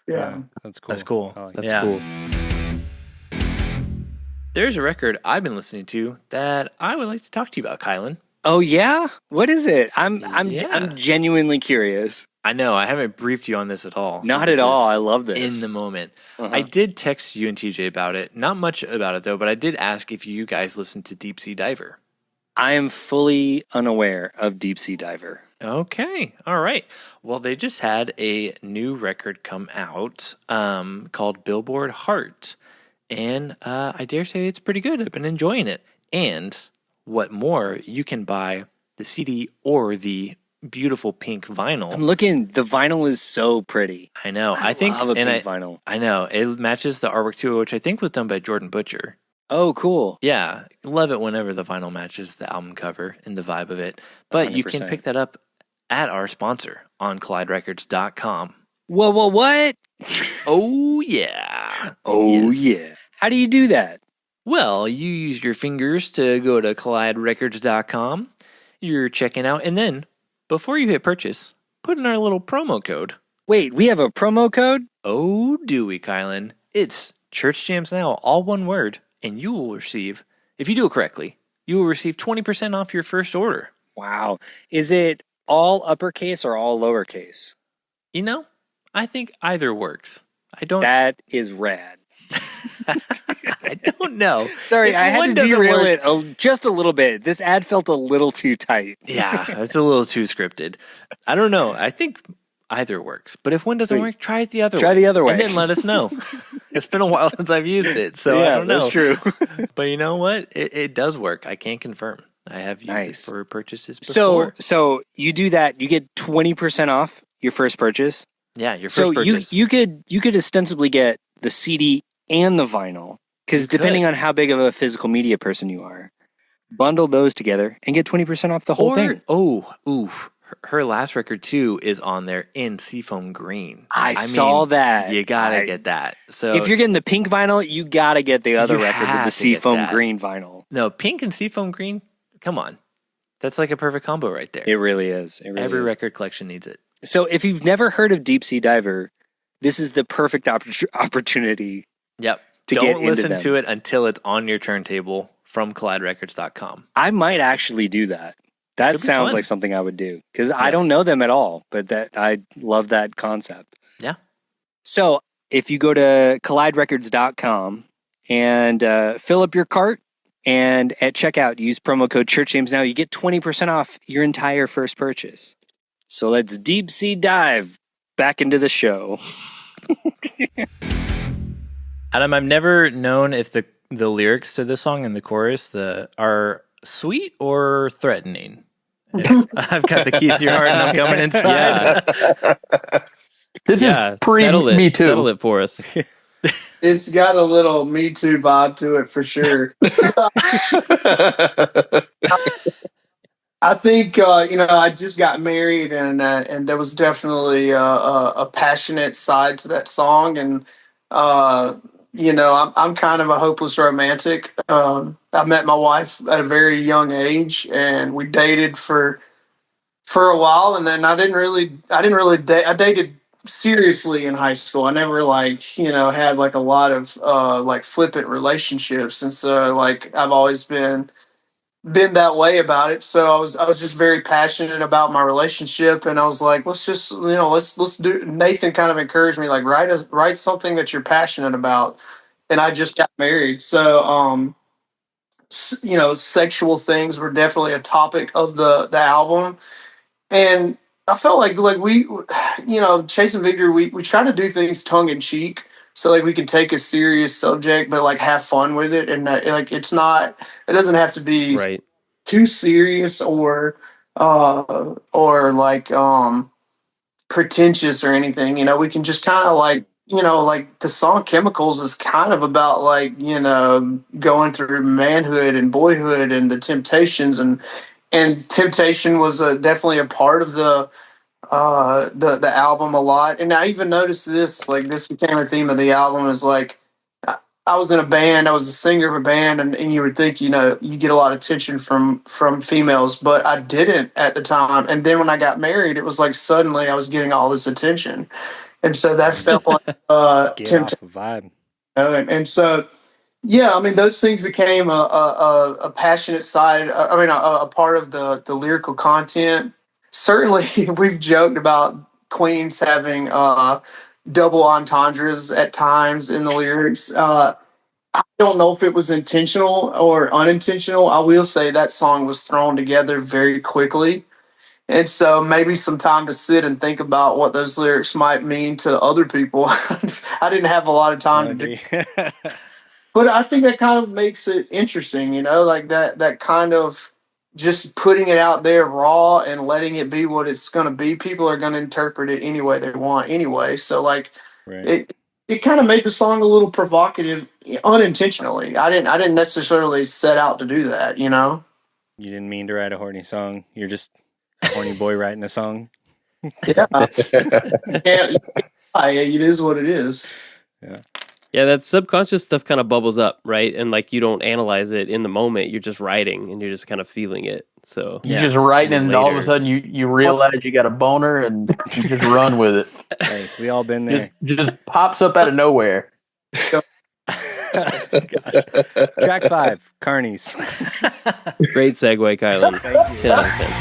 Yeah. That's cool. That's cool. I like That's that. cool. There's a record I've been listening to that I would like to talk to you about, Kylan. Oh yeah? What is it? I'm Yeah. genuinely curious. I know I haven't briefed you on this at all. so Not this at all. is I love this. in the moment. Uh-huh. I did text you and TJ about it. Not much about it though, but I did ask if you guys listened to Deep Sea Diver. I am fully unaware of Deep Sea Diver. Okay, all right. Well, they just had a new record come out called Billboard Heart, and I dare say it's pretty good. I've been enjoying it. And what more, you can buy the CD or the beautiful pink vinyl. I'm looking. The vinyl is so pretty. I know. I think love a and pink vinyl. I know it matches the artwork too, which I think was done by Jordan Butcher. Oh, cool. Yeah, love it whenever the vinyl matches the album cover and the vibe of it. But you can 100%. pick that up at our sponsor on colliderecords.com. Whoa, what? Oh, yeah. Oh, Yes. yeah. How do you do that? Well, you use your fingers to go to colliderecords.com. You're checking out, and then before you hit purchase, put in our little promo code. Wait, we have a promo code? Oh, do we, Kylan? It's Church Jams Now, all one word, and you will receive, if you do it correctly, you will receive 20% off your first order. Wow. Is it all uppercase or all lowercase? You know, I think either works. I don't. That is rad. I don't know. Sorry, If I had one to doesn't derail work- it just a little bit. This ad felt a little too tight. Yeah, it's a little too scripted. I don't know. I think either works. But if one doesn't Sweet. work, try it the other way. Try the other way. And then let us know. It's been a while since I've used it, so I don't know. that's true. But you know what? It does work. I can confirm. I have used it Nice. for purchases before. So you do that, you get 20% off your first purchase. Yeah, your first So purchase. you could ostensibly get the CD and the vinyl because You could. depending on how big of a physical media person you are, bundle those together and get 20% off the whole thing. Her last record too is on there in Seafoam Green. I saw that. You gotta get that. So If you're getting the pink vinyl, you gotta get the other You record with have the to get seafoam that. green vinyl. no pink and Seafoam Green. Come on, that's like a perfect combo right there. It really is. It really Every is. record collection needs it. So if you've never heard of Deep Sea Diver, this is the perfect opportunity. Yep. To Don't get into listen them. to it until it's on your turntable from colliderecords.com. I might actually do that. That Could be sounds fun. like something I would do because I don't know them at all, but that I love that concept. Yeah. So if you go to colliderecords.com and fill up your cart and at checkout use promo code ChurchJamesNow, you get 20% off your entire first purchase. So let's deep sea dive back into the show. Adam, I've never known if the lyrics to this song and the chorus are sweet or threatening. I've got the keys to your heart and I'm coming inside. Yeah. This Yeah, is pre settle it. Me Too. Settle it for us. It's got a little Me Too vibe to it for sure. I think I just got married, and there was definitely a passionate side to that song, and I'm kind of a hopeless romantic. I met my wife at a very young age, and we dated for a while, and then I didn't really date. I dated seriously in high school. I never had like a lot of like flippant relationships, and so like I've always been that way about it. So I was just very passionate about my relationship, and I was like, let's just let's do. Nathan kind of encouraged me like write something that you're passionate about, and I just got married, so sexual things were definitely a topic of the album, and I felt like we, Chasing Victory, we try to do things tongue in cheek. So like we can take a serious subject, but like have fun with it, and like it doesn't have to be Right. too serious or like pretentious or anything. We can just kind of like like the song Chemicals is kind of about like going through manhood and boyhood and the temptations, and temptation was definitely a part of the album a lot. And I even noticed this, like this became a theme of the album, is like I was in a band, I was a singer of a band, and you would think you get a lot of attention from females, but I didn't at the time. And then when I got married, it was like suddenly I was getting all this attention, and so that felt like Get temptation. off the vibe. And so yeah, I mean, those things became a passionate side. I mean, a part of the lyrical content. Certainly, we've joked about Queens having double entendres at times in the lyrics. I don't know if it was intentional or unintentional. I will say that song was thrown together very quickly. And so maybe some time to sit and think about what those lyrics might mean to other people. I didn't have a lot of time to do. But I think that kind of makes it interesting, like that kind of just putting it out there raw and letting it be what it's going to be. People are going to interpret it any way they want anyway. So like Right. it kind of made the song a little provocative unintentionally. I didn't necessarily set out to do that. You didn't mean to write a horny song. You're just a horny boy writing a song. Yeah. It is what it is. Yeah, that subconscious stuff kind of bubbles up, right? And like you don't analyze it in the moment. You're just writing and you're just kind of feeling it. So You're just writing, and all of a later- sudden you realize you got a boner, and you just run with it. Hey, we all been there. Just pops up out of nowhere. Gosh. Track 5, Carnies. Great segue, Kylan. Thank you. 10 out of 10.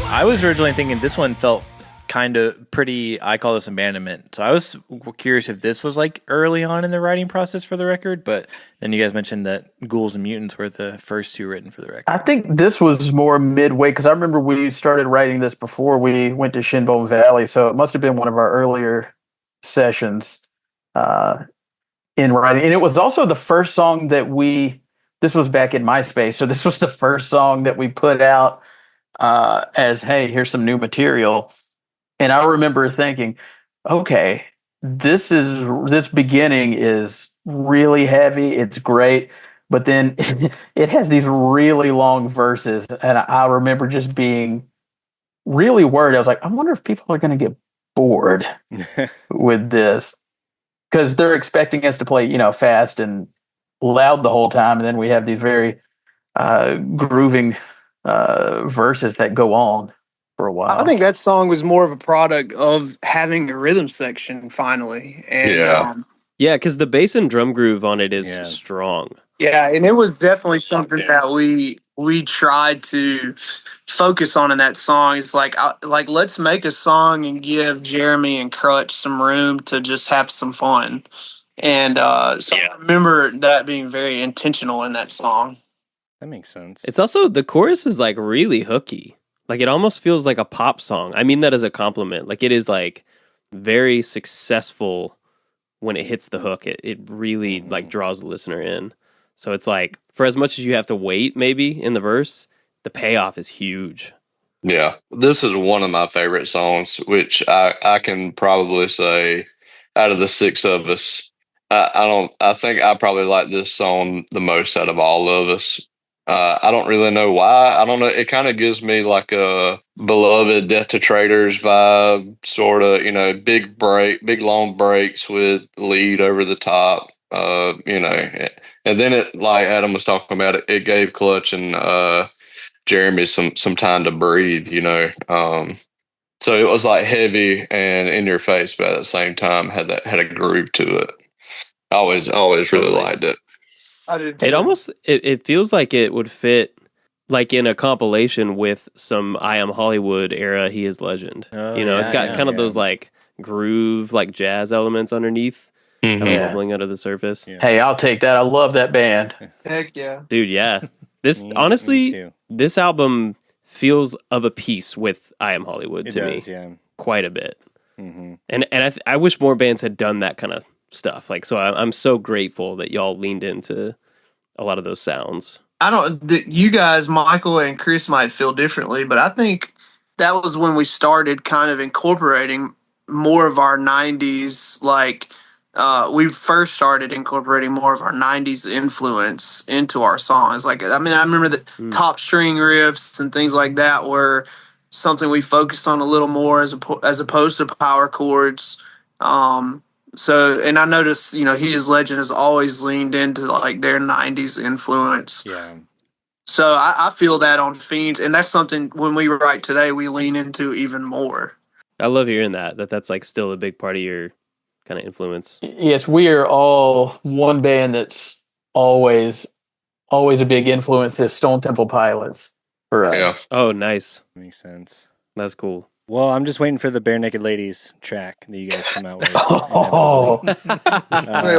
I was originally thinking this one felt kind of pretty. I call this abandonment. So I was curious if this was like early on in the writing process for the record, but then you guys mentioned that Ghouls and Mutants were the first two written for the record. I think this was more midway, because I remember we started writing this before we went to Shinbone Valley, so it must have been one of our earlier sessions in writing. And it was also the first song that this was back in MySpace, so this was the first song that we put out as, hey, here's some new material. And I remember thinking, okay, this beginning is really heavy. It's great. But then it has these really long verses. And I remember just being really worried. I was like, I wonder if people are going to get bored with this, because they're expecting us to play, fast and loud the whole time. And then we have these very grooving verses that go on for a while. I think that song was more of a product of having a rhythm section finally. And Yeah. Yeah, because the bass and drum groove on it is Yeah. strong. yeah, and it was definitely something that we tried to focus on in that song. It's like let's make a song and give Jeremy and Crutch some room to just have some fun. And so I remember that being very intentional in that song. That makes sense. It's also, the chorus is like really hooky. Like it almost feels like a pop song. I mean that as a compliment. Like it is like very successful when it hits the hook. It really like draws the listener in. So it's like, for as much as you have to wait maybe in the verse, the payoff is huge. Yeah, this is one of my favorite songs, which I can probably say out of the six of us, I think I probably like this song the most out of all of us. I don't really know why. I don't know. It kind of gives me like a beloved Death to Traitors vibe, sort of, big long breaks with lead over the top, and then it, like Adam was talking about, it gave Clutch and, Jeremy some time to breathe, so it was like heavy and in your face, but at the same time had a groove to it. I always really liked it. I did too. It almost it feels like it would fit like in a compilation with some I Am Hollywood era He Is Legend. Oh, It's got kind of those like groove, like jazz elements underneath, kind of Yeah. bubbling under the surface. Yeah. Hey, I'll take that. I love that band. Heck yeah. Dude, yeah. This Me honestly, too. this album feels of a piece with I Am Hollywood It to does, me yeah. quite a bit. Mm-hmm. And I wish more bands had done that kind of stuff. Like, so I'm so grateful that y'all leaned into a lot of those sounds. You guys, Michael and Chris, might feel differently, but I think that was when we started kind of incorporating more of our 90s, we first started incorporating more of our 90s influence into our songs. Like, I remember the top string riffs and things like that were something we focused on a little more as opposed to power chords. And I noticed, He Is Legend has always leaned into like their 90s influence. Yeah. So I feel that on Fiends, and that's something when we write today, we lean into even more. I love hearing that's like still a big part of your kind of influence. Yes, we are all one band that's always a big influence is Stone Temple Pilots for us. Yeah. Oh, nice. Makes sense. That's cool. Well, I'm just waiting for the Bare Naked Ladies track that you guys come out with. Oh, Wait,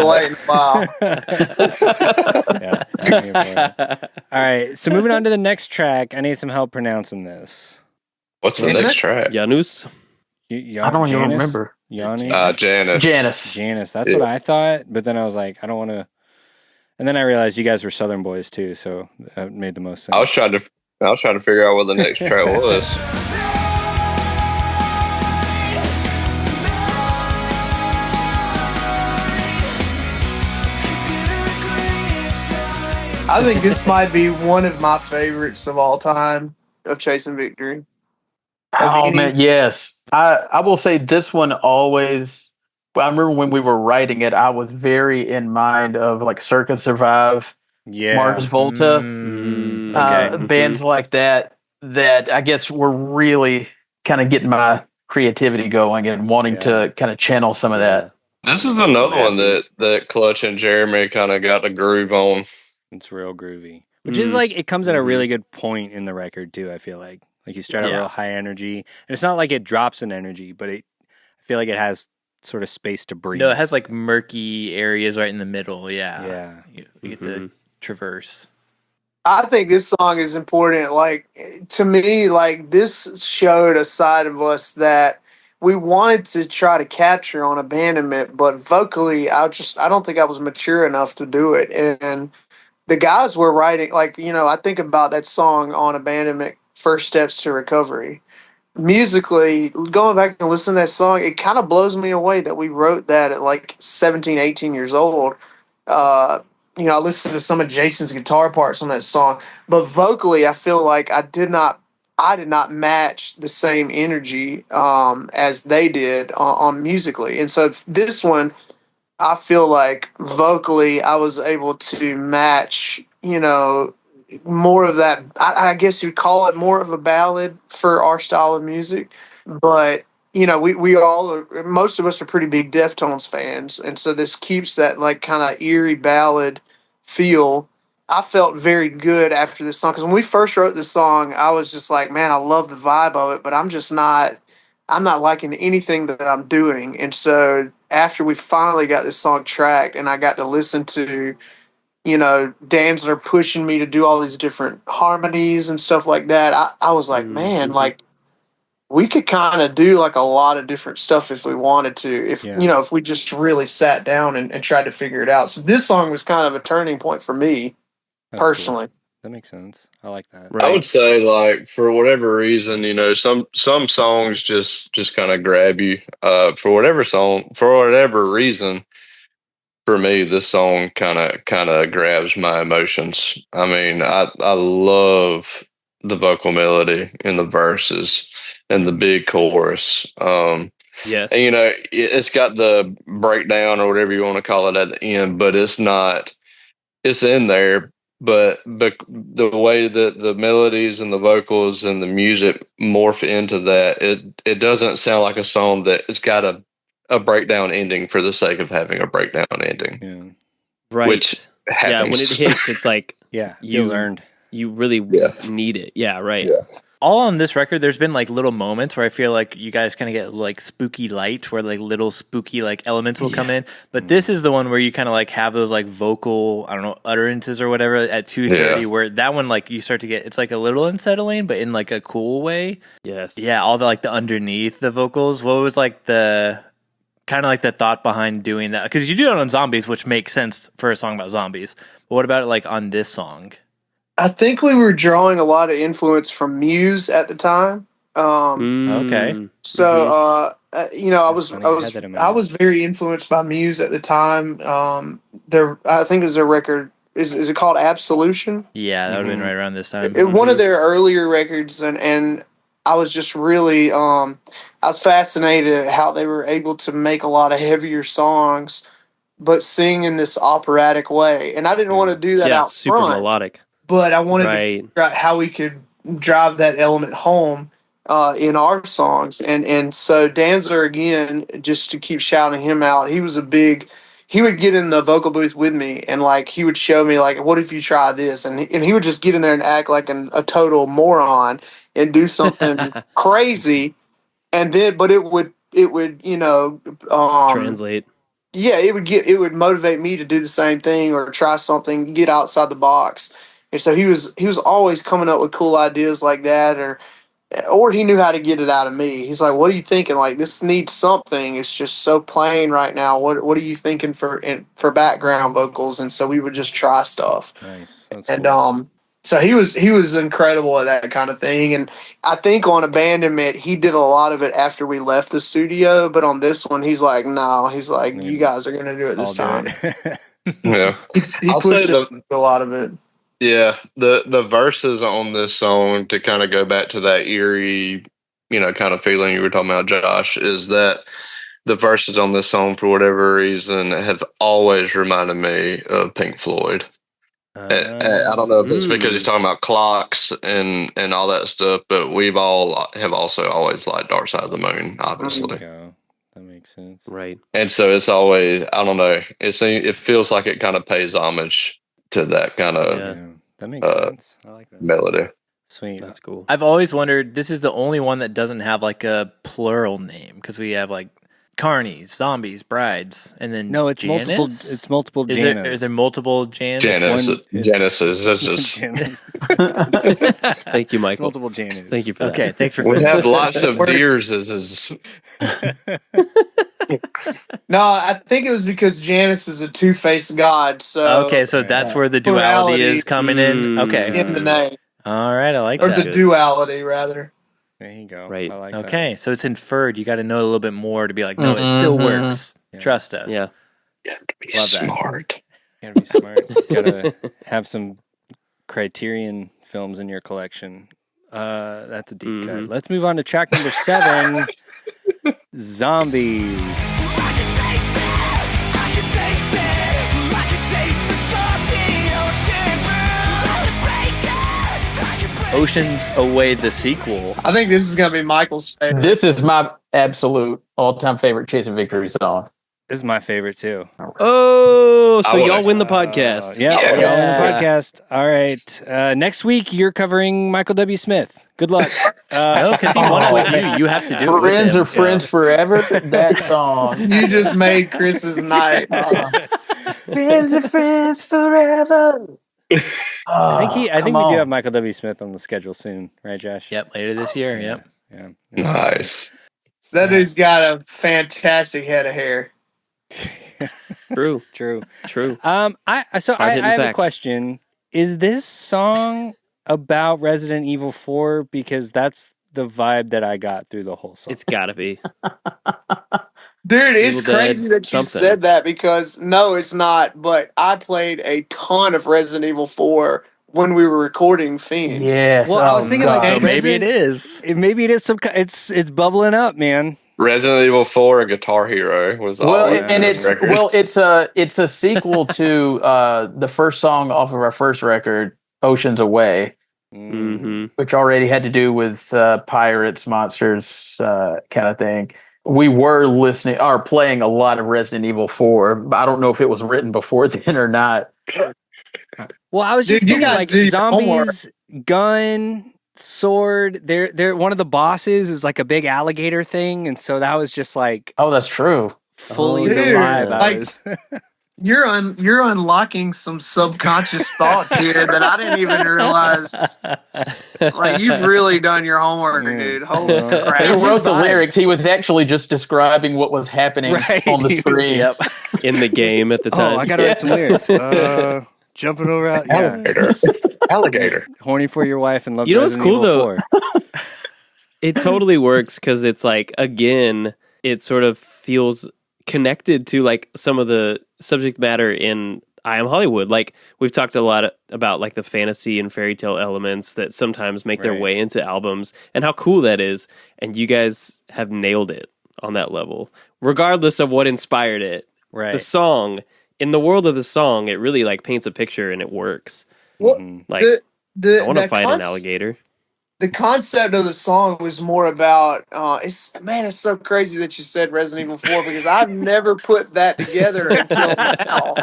wait, wow. Yeah, I'm here for it. All right, so moving on to the next track. I need some help pronouncing this. What's the next track? Janus. I don't even remember. Yanni? Janice. Janice. That's what I thought, but then I was like, I don't want to. And then I realized you guys were Southern boys too, so that made the most sense. I was trying to figure out what the next track was. I think this might be one of my favorites of all time of Chasing Victory. Oh man, yes. I will say this one always. Well, I remember when we were writing it, I was very in mind of like Circa Survive, Yeah. Mars Volta, Okay. bands like that. That I guess were really kind of getting my creativity going and wanting to kind of channel some of that. This is another one that Clutch and Jeremy kind of got the groove on. It's real groovy. Which is like, it comes at a really good point in the record too, I feel like. Like you start out real high energy. And it's not like it drops in energy, but I feel like it has sort of space to breathe. No, it has like murky areas right in the middle. Yeah. Yeah. You get to traverse. I think this song is important. Like, to me, like, this showed a side of us that we wanted to try to capture on Abandonment, but vocally, I don't think I was mature enough to do it. And the guys were writing, like, I think about that song on Abandonment, First Steps to Recovery. Musically, going back and listening to that song, it kind of blows me away that we wrote that at like 17, 18 years old. I listened to some of Jason's guitar parts on that song, but vocally, I feel like I did not match the same energy as they did on musically. And so this one, I feel like vocally, I was able to match, more of that. I guess you'd call it more of a ballad for our style of music, but we all, most of us are pretty big Deftones fans, and so this keeps that like kind of eerie ballad feel. I felt very good after this song because when we first wrote this song, I was just like, man, I love the vibe of it, but I'm not liking anything that I'm doing. And so after we finally got this song tracked and I got to listen to, Danzler pushing me to do all these different harmonies and stuff like that, I was like, man, like, we could kind of do like a lot of different stuff if we wanted to, if we just really sat down and tried to figure it out. So this song was kind of a turning point for me. That's Personally. cool. That makes sense. I like that. Right. I would say, like, for whatever reason, some songs just kind of grab you. For whatever reason, for me, this song kind of grabs my emotions. I mean, I love the vocal melody in the verses and the big chorus. Yes. And it's got the breakdown or whatever you want to call it at the end, but it's not. It's in there, but the way that the melodies and the vocals and the music morph into that, it doesn't sound like a song that it's got a breakdown ending for the sake of having a breakdown ending. Yeah. Right. Which happens. when it hits, it's like Yeah. Feels earned. you really Yes. need it. Yeah, right. Yeah. All on this record, there's been like little moments where I feel like you guys kind of get like spooky light, where like little spooky like elements will come in. But this is the one where you kind of like have those like vocal, I don't know, utterances or whatever at 2:30, Yeah. where that one like you start to get, it's like a little unsettling, but in like a cool way. Yes. Yeah, all the like the underneath the vocals. What was like the kind of like the thought behind doing that? Because you do it on Zombies, which makes sense for a song about zombies. But what about it like on this song? I think we were drawing a lot of influence from Muse at the time. Okay. So I was funny. I I was had that in my I was very influenced by Muse at the time. I think it was their record. Is it called Absolution? Yeah, that would have been right around this time. One of their earlier records, and I was just really I was fascinated at how they were able to make a lot of heavier songs, but sing in this operatic way. And I didn't want to do that Yeah, out super front, melodic. but I wanted to Right. figure out how we could drive that element home in our songs. And so Danzer, again, just to keep shouting him out, he would get in the vocal booth with me and like he would show me like, what if you try this? And he would just get in there and act like a total moron and do something crazy. And then, but it would Translate. yeah, it would motivate me to do the same thing or try something, get outside the box. And so he was always coming up with cool ideas like that, or he knew how to get it out of me. He's like, "What are you thinking? Like this needs something. It's just so plain right now. What are you thinking for background vocals?" And so we would just try stuff. Nice. That's And cool. so he was incredible at that kind of thing. And I think on Abandonment, he did a lot of it after we left the studio. But on this one, he's like, no, he's like, you guys are going to do it this I'll time. do it. Yeah. He I'll say pushed a lot of it. Yeah, the verses on this song, to kind of go back to that eerie, kind of feeling you were talking about, Josh, is that the verses on this song, for whatever reason, have always reminded me of Pink Floyd. I don't know if it's because he's talking about clocks and all that stuff, but we've all have also always liked Dark Side of the Moon, obviously. Go. That makes sense. Right. And so it's always, I don't know, it feels like it kind of pays homage to that kind of Yeah, that makes sense. I like that. melody. Sweet. That's cool. I've always wondered, this is the only one that doesn't have like a plural name, because we have like carnies, zombies, brides, and then No, it's Janus? multiple. It's multiple Is Janus. there, is there multiple Janus? Janice, one- it's- Genesis. That's just Janus. Thank you, It's Michael. multiple Janus. Thank you for Okay, that. thanks for we have lots of deers as No, I think it was because Janus is a two-faced god. So Okay, so that's where the duality Plurality. is coming in. Mm. Okay. in the name, All right, I like or that. the duality rather. There you go. Right. I like that. Okay, so it's inferred. You got to know a little bit more to be like, no, it still works. Yeah. Trust us. Yeah. be Love that. smart. Gotta be smart. Gotta have some Criterion films in your collection. That's a deep cut. Let's move on to track number 7. Zombies. I can taste it. I can taste it. I can taste the salty ocean brew. I can break it. I can break Oceans Away, the sequel. I think this is gonna be Michael's favorite. This is my absolute all-time favorite Chasing Victory song. This is my favorite too. Oh, so I y'all would- win the podcast. Yeah, Yes. we're on the Yeah. podcast. All right. Next week you're covering Michael W. Smith. Good luck. No, because he won it with you. You have to do it with Friends him, are so. friends forever. That song. You just made Chris's night. Friends are friends forever. I think we Come do on. have Michael W. Smith on the schedule soon, right, Josh? Yep, later this year. Yep. Yeah. Nice. That dude's got a fantastic head of hair. True. True. True. I Hard-hitting have a facts. question. is this song about Resident Evil 4? Because that's the vibe that I got through the whole song. It's got to be. Dude, it's Evil Dead crazy that you something. said that because no, it's not. But I played a ton of Resident Evil 4 when we were recording Fiends. Yes. Well, I was thinking like God. So maybe it Resident- is. Maybe it is some. It's bubbling up, man. Resident Evil 4, A Guitar Hero was Well, always and this it's record. it's a sequel to the first song off of our first record, Oceans Away, Mm-hmm. which already had to do with pirates, monsters, kind of thing. We were listening or playing a lot of Resident Evil 4, but I don't know if it was written before then or not. Well, I was just Dude, you thinking guys like do your homework. zombies, gun, sword. They're one of the bosses is like a big alligator thing, and so that was just like Oh, that's true. fully Oh, the dude, vibe. I like- was. You're unlocking some subconscious thoughts here that I didn't even realize. Like you've really done your homework, Yeah. dude. Holy Yeah. crap! He It's wrote just the vibes. lyrics. He was actually just describing what was happening Right. on the He was- screen. Yep. In the game at the time. Oh, I gotta write some lyrics. Jumping over out. Yeah. Alligator. Alligator. Horny for your wife and love. You know what's Resident cool, Evil though? 4. It totally works because it's like, again, it sort of feels connected to like some of the subject matter in I Am Hollywood. Like we've talked a lot about like the fantasy and fairy tale elements that sometimes make their Right. way into albums and how cool that is. And you guys have nailed it on that level, regardless of what inspired it. Right. The song, in the world of the song, it really like paints a picture and it works. Well, Mhm. Like the I want to the fight an concept- alligator. The concept of the song was more about. It's so crazy that you said Resident Evil 4 because I've never put that together until now.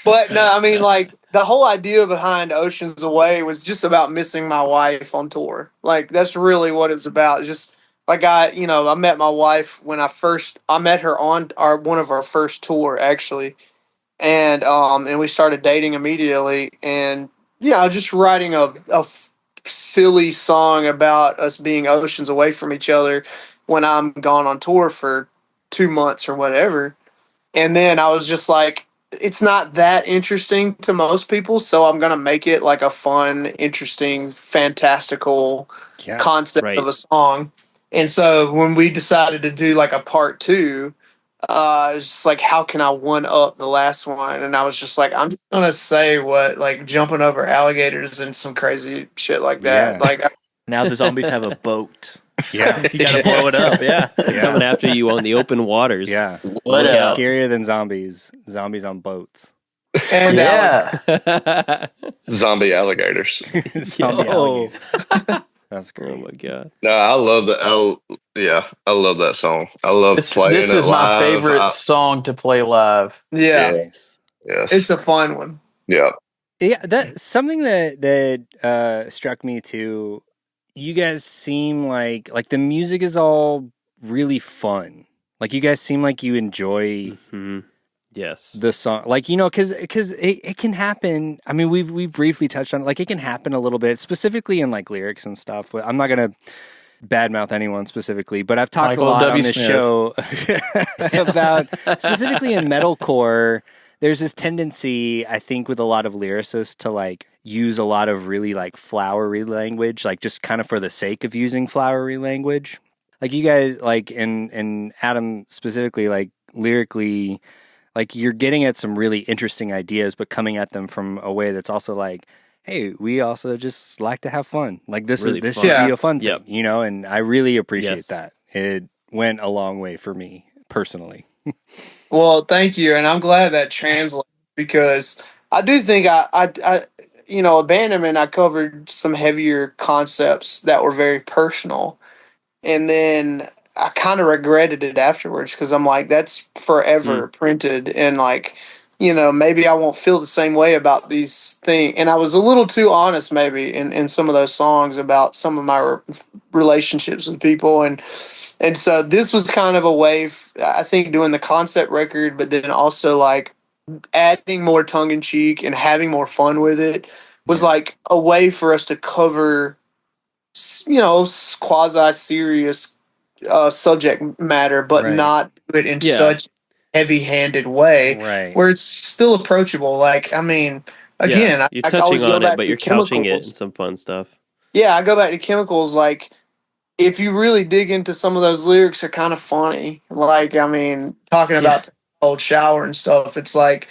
But no, I mean, like the whole idea behind Oceans Away was just about missing my wife on tour. Like that's really what it's about. It's just like I met my wife when I met her on one of our first tour actually, and we started dating immediately, and just writing a silly song about us being oceans away from each other when I'm gone on tour for 2 months or whatever. And then I was just like, it's not that interesting to most people, so I'm going to make it like a fun, interesting, fantastical Yeah. concept Right. of a song. And so when we decided to do like a part 2, it's just like, how can I one up the last one? And I was just like, I'm just gonna say what, like jumping over alligators and some crazy shit like that. Yeah. Like, Now the zombies have a boat. Yeah. You gotta blow it up. Yeah. Coming after you on the open waters. Yeah. What What's up? scarier than zombies? Zombies on boats. and Yeah. Zombie alligators. Zombie Yo. alligator. That's Oh great. my god. No, I love that. Oh, yeah, I love that song. I love playing This it is my live. favorite song to play live. yeah, Yes. it's a fun one. yeah. Yeah, that's something that struck me too. You guys seem like the music is all really fun. Like you guys seem like you enjoy Mhm. Yes. the song, like because it can happen. I mean, we've briefly touched on it. Like it can happen a little bit, specifically in like lyrics and stuff. I'm not gonna badmouth anyone specifically, but I've talked Michael a lot W. on this Smith. show about specifically in metalcore. There's this tendency, I think, with a lot of lyricists to like use a lot of really like flowery language, like just kind of for the sake of using flowery language. Like you guys, like and Adam specifically, like lyrically, like you're getting at some really interesting ideas, but coming at them from a way that's also like, hey, we also just like to have fun. Like this Really this fun. should be Yeah. a fun Yep. thing, and I really appreciate Yes. that. It went a long way for me personally. Well, thank you, and I'm glad that translates because I do think abandonment. I covered some heavier concepts that were very personal, and then I kind of regretted it afterwards because I'm like, that's forever printed, and like, maybe I won't feel the same way about these things. And I was a little too honest, maybe, in some of those songs about some of my relationships with people, and so this was kind of a way, I think, doing the concept record, but then also like adding more tongue in cheek and having more fun with it was like a way for us to cover, quasi serious subject matter, but Right. not do it in Yeah. such heavy handed way Right. where it's still approachable. Like, I mean, again, you're I always touching go on back it, but to you're couching it in chemicals. some fun stuff. Yeah, I go back to chemicals. Like, if you really dig into some of those lyrics, they're kind of funny. Like, I mean, talking about the old shower and stuff. It's like,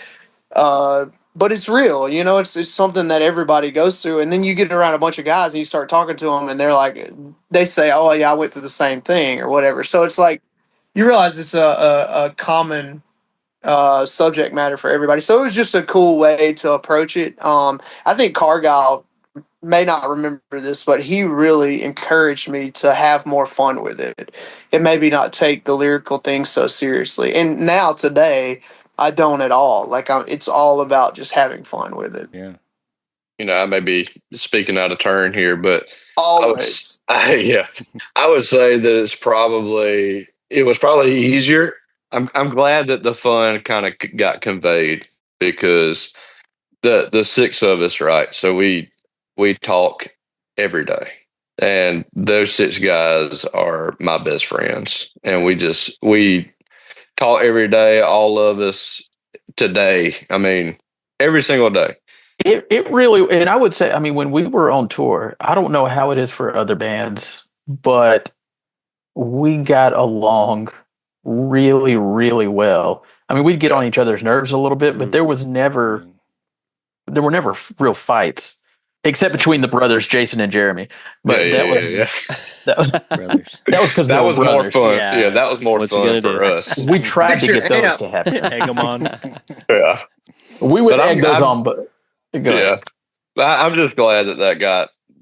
but it's real. You know, it's something that everybody goes through. And then you get around a bunch of guys and you start talking to them, and they're like, they say, "Oh yeah, I went through the same thing" or whatever. So it's like you realize it's a common subject matter for everybody. So it was just a cool way to approach it. I think Cargyle may not remember this, but he really encouraged me to have more fun with it and maybe not take the lyrical thing so seriously. And now today, I don't at all. Like, it's all about just having fun with it. Yeah. You know, I may be speaking out of turn here, but Always. I would say that it was probably easier. I'm glad that the fun kind of got conveyed because the six of us, right? So we talk every day, and those six guys are my best friends, and we talk every day. All of us today. I mean, every single day. It really, and I would say, I mean, when we were on tour, I don't know how it is for other bands, but we got along really, really well. I mean, we'd get on each other's nerves a little bit, but there were never real fights, except between the brothers, Jason and Jeremy. But that was Brothers. that was because That was more brothers. fun. Yeah. Yeah, that was more What you fun gonna for do? us. We tried to Picture get those amp. to happen. Egg them on. Yeah. We would But egg those on, but go ahead. I'm just glad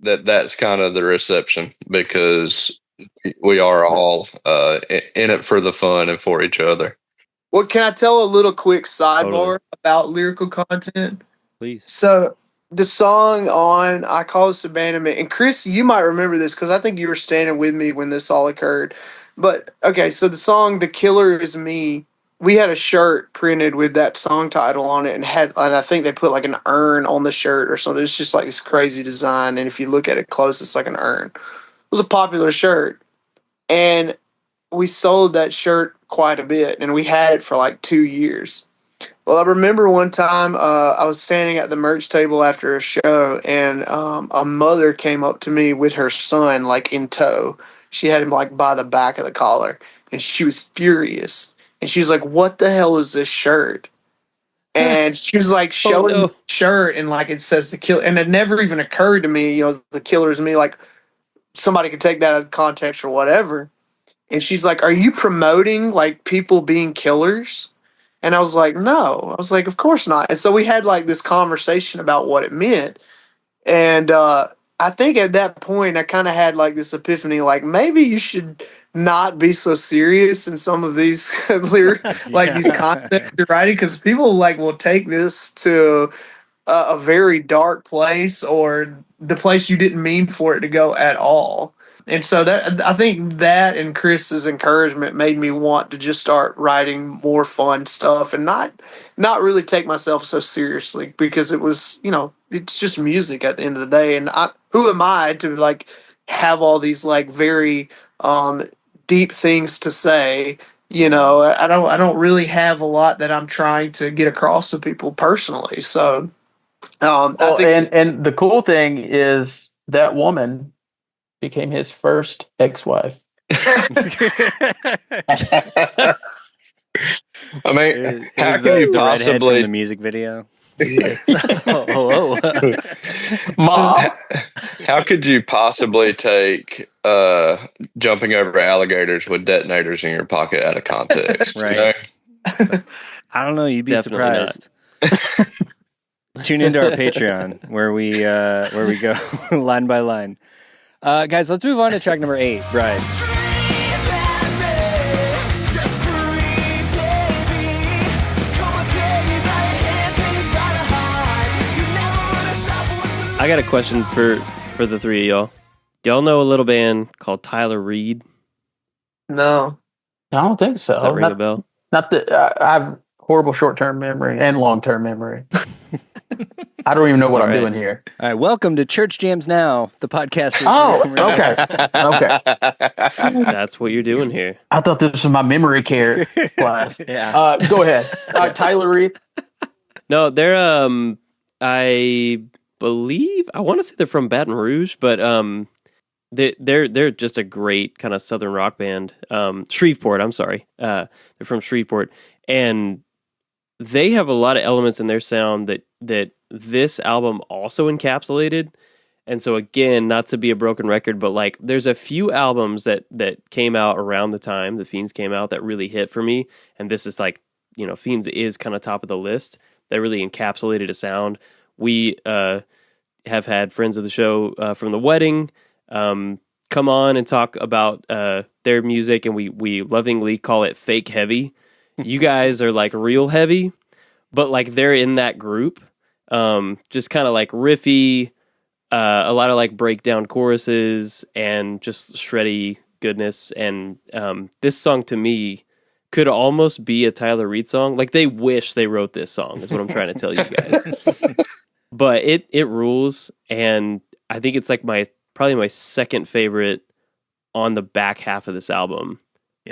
that's kind of the reception because we are all in it for the fun and for each other. Well, can I tell a little quick sidebar Totally. about lyrical content? Please. So the song on "I Call This Abandonment," and Chris, you might remember this because I think you were standing with me when this all occurred. But okay, so the song "The Killer Is Me," we had a shirt printed with that song title on it, and I think they put like an urn on the shirt or something. It's just like this crazy design, and if you look at it close, it's like an urn. It was a popular shirt, and we sold that shirt quite a bit, and we had it for like 2 years. Well, I remember one time I was standing at the merch table after a show, and a mother came up to me with her son, like in tow. She had him like by the back of the collar, and she was furious. And she's like, "What the hell is this shirt?" And she was like showing no. me the shirt, and like it says the kill, and it never even occurred to me, the killer is me. Like somebody could take that out of context or whatever. And she's like, "Are you promoting like people being killers?" And I was like, "No." I was like, "Of course not." And so we had like this conversation about what it meant. And I think at that point, I kind of had like this epiphany, like maybe you should not be so serious in some of these these concepts you're writing, because people like will take this to a very dark place or the place you didn't mean for it to go at all. And so that I think that and Chris's encouragement made me want to just start writing more fun stuff and not really take myself so seriously, because it was, it's just music at the end of the day. And who am I to like have all these like very deep things to say? I don't really have a lot that I'm trying to get across to people personally. So I Well, think and the cool thing is that woman became his first ex-wife. I mean, It how was can you the redhead from possibly the music video? Oh. Mom, how could you possibly take jumping over alligators with detonators in your pocket out of context? Right. I don't know. You'd be Definitely surprised. Tune into our Patreon where we go line by line. Guys, let's move on to track number 8, Brides. I got a question for the three of y'all. Do y'all know a little band called Tyler Reed? no. I don't think so. Does that ring a bell? Not that I have horrible short-term memory and long-term memory. I don't even know what I'm doing here. All right, welcome to Church Jams Now, the podcast. Oh, okay. That's what you're doing here. I thought this was my memory care class. Yeah. Go ahead. Tyler Reed. No, they're I believe I want to say they're from Baton Rouge, but they're just a great kind of southern rock band. Shreveport, I'm sorry. They're from Shreveport, and they have a lot of elements in their sound that this album also encapsulated. And so again, not to be a broken record, but like there's a few albums that came out around the time the Fiends came out that really hit for me, and this is like, you know, Fiends is kind of top of the list. That really encapsulated a sound. We have had friends of the show from The Wedding come on and talk about their music, and we lovingly call it fake heavy. You guys are like real heavy, but like they're in that group, just kind of like riffy. A lot of like breakdown choruses and just shreddy goodness. And this song to me could almost be a Tyler Reed song. Like they wish they wrote this song is what I'm trying to tell you guys. But it rules. And I think it's like probably my second favorite on the back half of this album,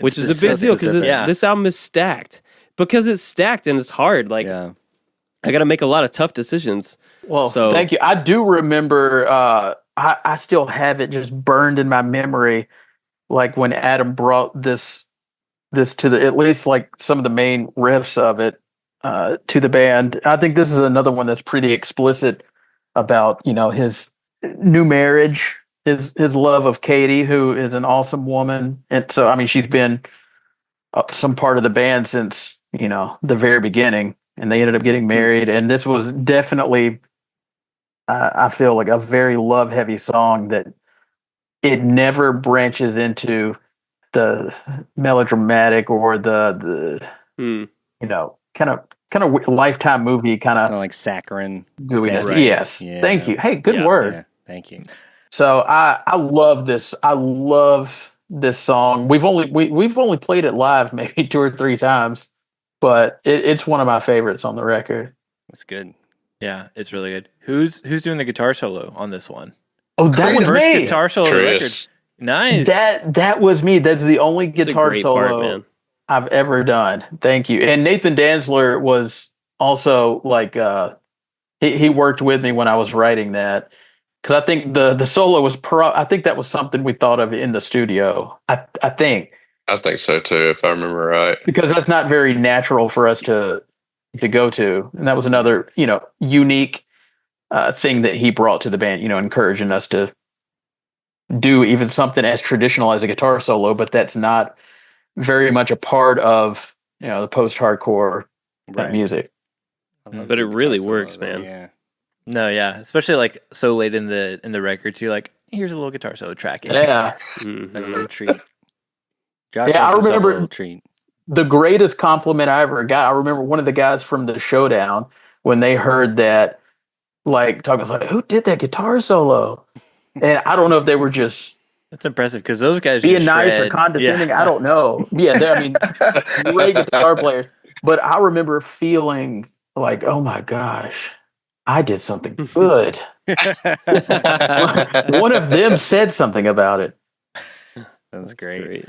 which is a big deal because this album is stacked. Because it's stacked and it's hard. Like I got to make a lot of tough decisions. Well, thank you. I do remember, I still have it just burned in my memory, like when Adam brought this to at least like some of the main riffs of it to the band. I think this is another one that's pretty explicit about, you know, his new marriage, his love of Katie, who is an awesome woman. And so, I mean, she's been some part of the band since, you know, the very beginning, and they ended up getting married. And this was definitely, I feel like a very love heavy song that it never branches into the melodramatic or the you know, kind of Lifetime movie kind of like saccharine. Right. Yes. Yeah. Thank you. Hey, good word. Yeah, thank you. So I love this. I love this song. We've only played it live maybe 2 or 3 times, but it's one of my favorites on the record. That's good. Yeah, it's really good. Who's doing the guitar solo on this one? Oh, that was first me. Guitar solo record. Nice. That was me. That's the only guitar solo part, I've ever done. Thank you. And Nathan Danzler was also like he worked with me when I was writing that, because I think the solo was I think that was something we thought of in the studio. I think so too, if I remember right. Because that's not very natural for us to go to, and that was another, you know, unique thing that he brought to the band, you know, encouraging us to do even something as traditional as a guitar solo, but that's not very much a part of, you know, the post-hardcore music. But it really works, man. Yeah. No, yeah, especially like so late in the record too. Like, here's a little guitar solo track. Yeah, Like a little treat. Josh, yeah, I remember a little treat. The greatest compliment I ever got. I remember one of the guys from the Showdown, when they heard that, like talking like, "Who did that guitar solo?" And I don't know if they were just that's impressive because those guys being nice or condescending. Yeah. I don't know. Yeah, I mean, great guitar players. But I remember feeling like, oh my gosh, I did something good. One of them said something about it. That's great.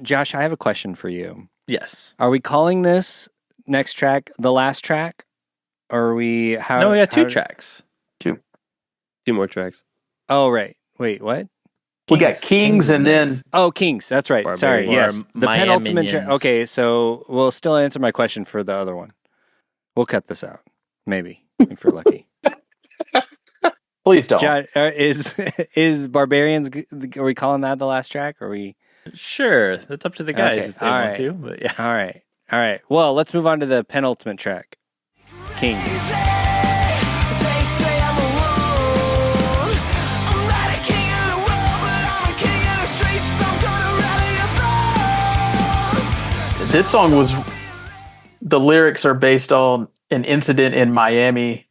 Josh, I have a question for you. Yes. Are we calling this next track the last track? Or are we... No, we got 2 tracks. 2 more tracks. Oh, right. Wait, what? We got Kings and then... Oh, Kings. That's right. Sorry. Yes. The Miami penultimate track. Okay, so we'll still answer my question for the other one. We'll cut this out. Maybe. If we're lucky. Please don't. John, is Barbarians... Are we calling that the last track? Or are we... Sure, that's up to the guys if they want to. But yeah, all right. Well, let's move on to the penultimate track, King. This song was, the lyrics are based on an incident in Miami,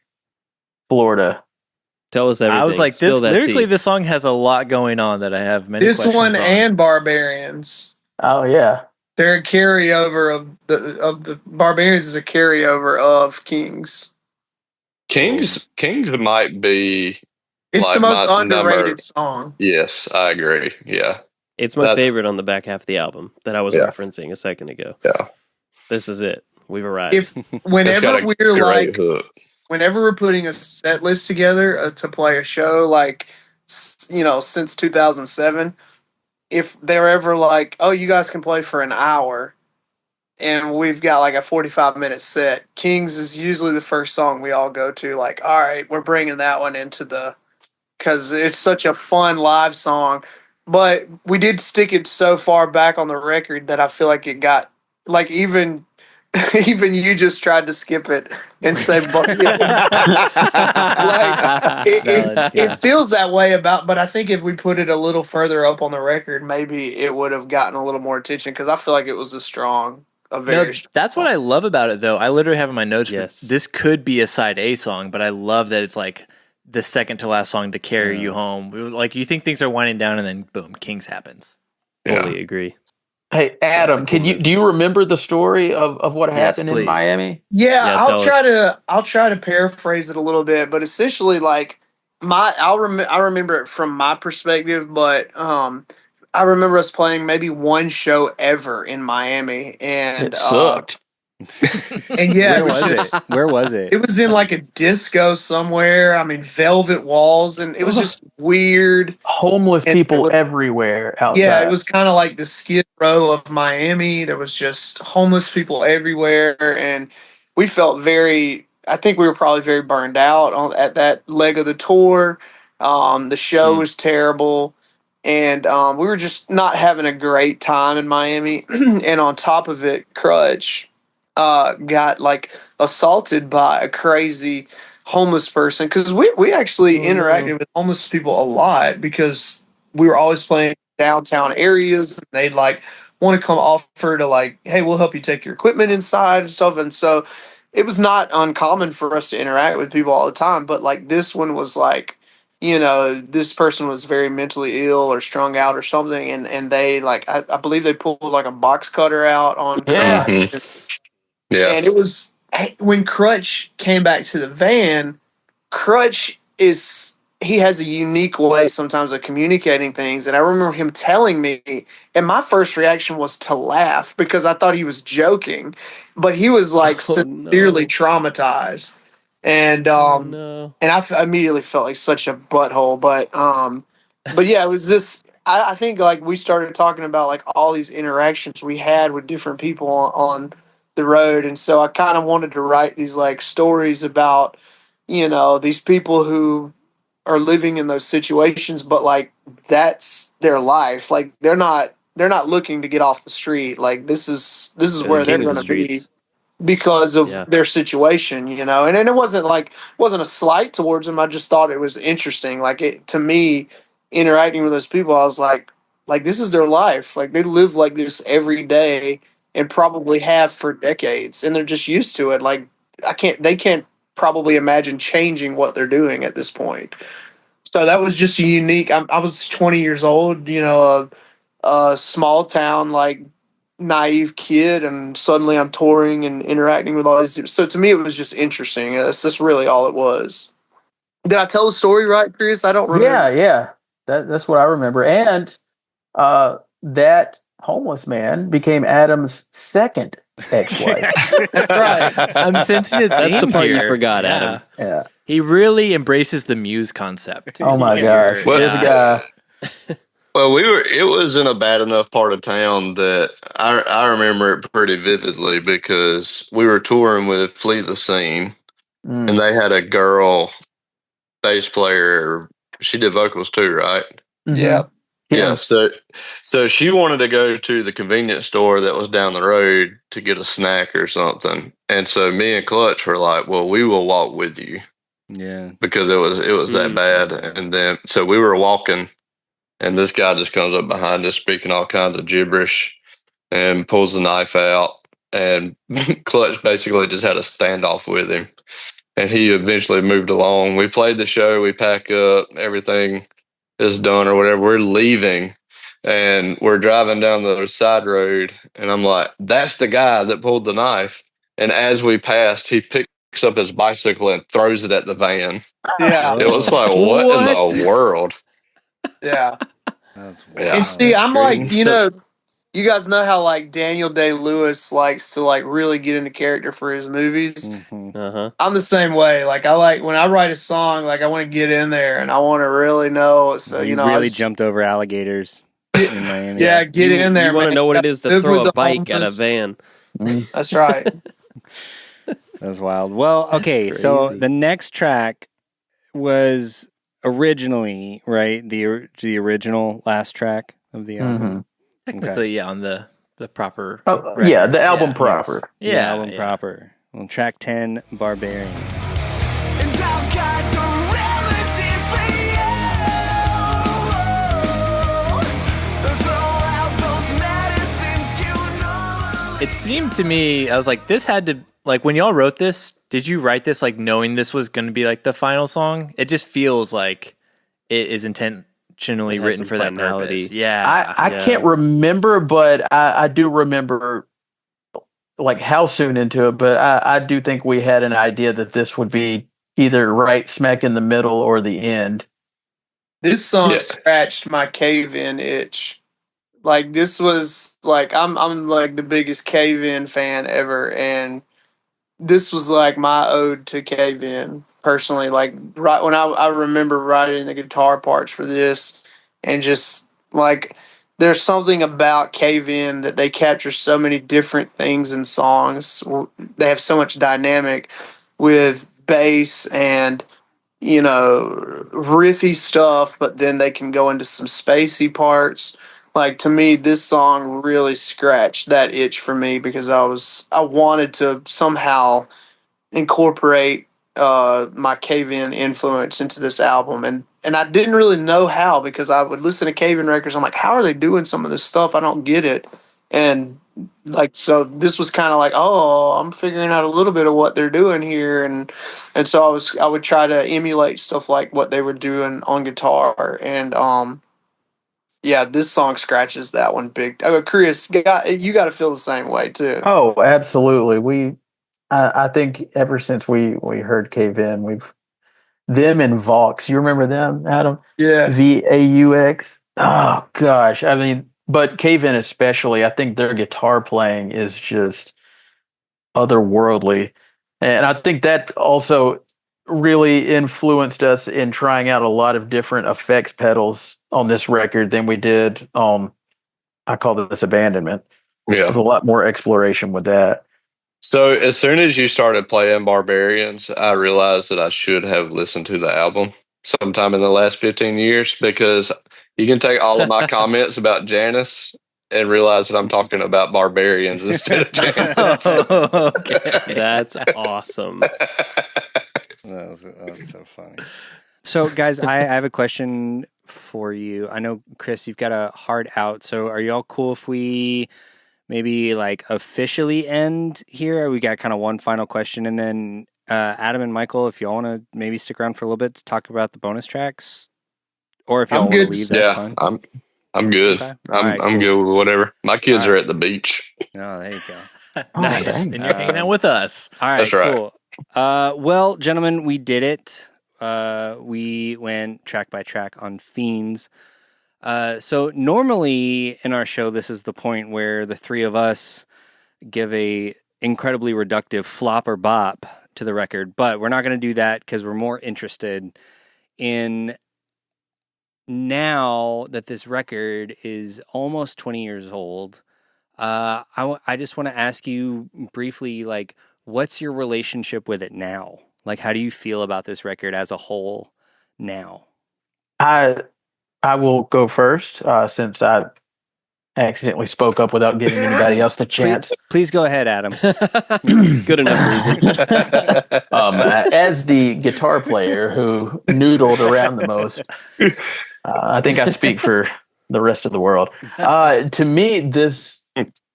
Florida. Tell us everything. I was like, lyrically, this song has a lot going on that I have many questions on. This one and Barbarians. Oh yeah, they're a carryover of the Barbarians is a carryover of Kings. Kings might be. It's like the most underrated song. Yes, I agree. Yeah, it's my favorite on the back half of the album that I was referencing a second ago. Yeah, this is it. We've arrived. Whenever we're like, hook. whenever we're putting a set list together to play a show, like since 2007, if they're ever like, "Oh, you guys can play for an hour," and we've got like a 45-minute set, Kings is usually the first song we all go to. Like, all right, we're bringing that one into because it's such a fun live song. But we did stick it so far back on the record that I feel like it got like even even you just tried to skip it and say like it feels that way but I think if we put it a little further up on the record, maybe it would have gotten a little more attention because I feel like it was a very strong that's what I love about it, though. I literally have in my notes Yes. that this could be a side A song, but I love that it's like the second to last song to carry you home. Like you think things are winding down, and then boom, Kings happens. Totally agree. Hey, Adam, do you remember the story of what happened in please. Miami? Yeah, Yeah, tell I'll try to paraphrase it a little bit, but essentially, like I remember it from my perspective, but I remember us playing maybe one show ever in Miami, and It sucked. and yeah, Where was it? it was in like a disco somewhere. I mean, velvet walls, and it was just weird. Homeless And people it was- everywhere outside. Yeah, it was kind of like the Skid Row of Miami. There was just homeless people everywhere, and we felt I think we were probably very burned out at that leg of the tour. The show was terrible, and we were just not having a great time in Miami. And on top of it, Crutch got like assaulted by a crazy homeless person because we actually interacted with homeless people a lot because we were always playing downtown areas and they'd like want to come offer to like, hey, we'll help you take your equipment inside and stuff. And so it was not uncommon for us to interact with people all the time, but like this one was like, this person was very mentally ill or strung out or something, and they like I believe they pulled like a box cutter out on Yeah. Crutch. Yeah. And it was when Crutch came back to the van. Crutch he has a unique way sometimes of communicating things, and I remember him telling me, and my first reaction was to laugh because I thought he was joking, but he was like sincerely traumatized, and No. and I immediately felt like such a butthole, but yeah, it was this. I think like we started talking about like all these interactions we had with different people on the road, and so I kind of wanted to write these like stories about these people who are living in those situations, but like that's their life. Like they're not looking to get off the street. Like this is where they're going to be because of their situation, and it wasn't a slight towards them. I just thought it was interesting. Like to me, interacting with those people, I was like this is their life. Like they live like this every day and probably have for decades, and they're just used to it. Like they can't probably imagine changing what they're doing at this point. So that was just a unique. I was 20 years old, a small town like naive kid, and suddenly I'm touring and interacting with all these people. So to me, it was just interesting. That's just really all it was. Did I tell the story right, Chris? I don't remember. Yeah. That's what I remember. And that homeless man became Adam's second ex-wife. That's right. I'm sensing a That's the theme part you here. forgot, Yeah. Adam. Yeah. He really embraces the muse concept. Oh my gosh. Well, This guy. Well, it was in a bad enough part of town that I remember it pretty vividly because we were touring with Flee the Scene, and they had a girl bass player. She did vocals too, right? Yeah. Yeah. So she wanted to go to the convenience store that was down the road to get a snack or something. And so me and Clutch were like, well, we will walk with you Yeah. because it was that bad. And then, so we were walking and this guy just comes up behind us speaking all kinds of gibberish and pulls the knife out. And Clutch basically just had a standoff with him. And he eventually moved along. We played the show. We pack up. Everything is done or whatever. We're leaving. And we're driving down the side road. And I'm like, that's the guy that pulled the knife. And as we passed, he picks up his bicycle and throws it at the van. Yeah. It was like, what in the world? Yeah. That's Yeah. And see, I'm like, you guys know how like Daniel Day-Lewis likes to like really get into character for his movies. Mhm. Uh-huh. I'm the same way. Like I like when I write a song, like I want to get in there and I want to really know. So you I really just- jumped over alligators in Miami. Yeah, get in there. You want to man. know what it is to Live throw with a the bike at a homeless. van. That's right. That's wild. Well, okay, so crazy. the next track was originally, right, the original last track of the album. Technically, yeah, on the proper. Oh, record. yeah, the album Yeah. proper. The Yeah, album yeah. proper. Well, track 10, Barbarian. And I've got the remedy for you. Throw out those medicines you know. It seemed to me, I was like, this had to, like, when y'all wrote this, did you write this like knowing this was going to be like the final song? It just feels like it is intentionally It has written some for that finality. purpose. Yeah. I yeah. can't remember, but I do remember like how soon into it. But I do think we had an idea that this would be either right smack in the middle or the end. This song Yeah. scratched my cave-in itch. Like this was like I'm like the biggest cave-in fan ever, and this was like my ode to cave-in personally. Like right when I remember writing the guitar parts for this, and just like there's something about cave-in that they capture so many different things in songs. They have so much dynamic with bass and riffy stuff, but then they can go into some spacey parts. Like to me, this song really scratched that itch for me because I wanted to somehow incorporate my cave-in influence into this album, and I didn't really know how because I would listen to cave-in records. I'm like, how are they doing some of this stuff? I don't get it, and like so this was kind of like, oh, I'm figuring out a little bit of what they're doing here, and so I would try to emulate stuff like what they were doing on guitar, and yeah, this song scratches that one big. Chris, you got to feel the same way too. Oh, absolutely. I think ever since we heard Cave In, we've them and Vox. You remember them, Adam? Yes. VAUX. Oh gosh, I mean, but Cave In especially. I think their guitar playing is just otherworldly, and I think that also really influenced us in trying out a lot of different effects pedals on this record than we did on. I call this Abandonment. Yeah. There's a lot more exploration with that. So as soon as you started playing Barbarians, I realized that I should have listened to the album sometime in the last 15 years, because you can take all of my comments about Janice and realize that I'm talking about Barbarians instead of Janice. Okay. That's awesome. That's so funny. So, guys, I have a question for you. I know, Chris, you've got a hard out. So, are y'all cool if we maybe like officially end here? We got kind of one final question, and then Adam and Michael, if y'all want to maybe stick around for a little bit to talk about the bonus tracks, or if y'all I'm want to good. leave, that's Yeah, fine. I'm good. Okay. I'm All right, I'm cool. good with whatever. My kids All are right. at the beach. Oh, there you go. Nice. dang. And you're hanging out with us. All right, That's right. cool. Well, gentlemen, we did it. We went track by track on Fiends. So normally in our show, this is the point where the three of us give a incredibly reductive flop or bop to the record, but we're not going to do that because we're more interested in now that this record is almost 20 years old. I just want to ask you briefly, like, what's your relationship with it now? Like, how do you feel about this record as a whole now? I will go first since I accidentally spoke up without giving anybody else the chance. Please go ahead, Adam. Good enough reason. As the guitar player who noodled around the most, I think I speak for the rest of the world. To me,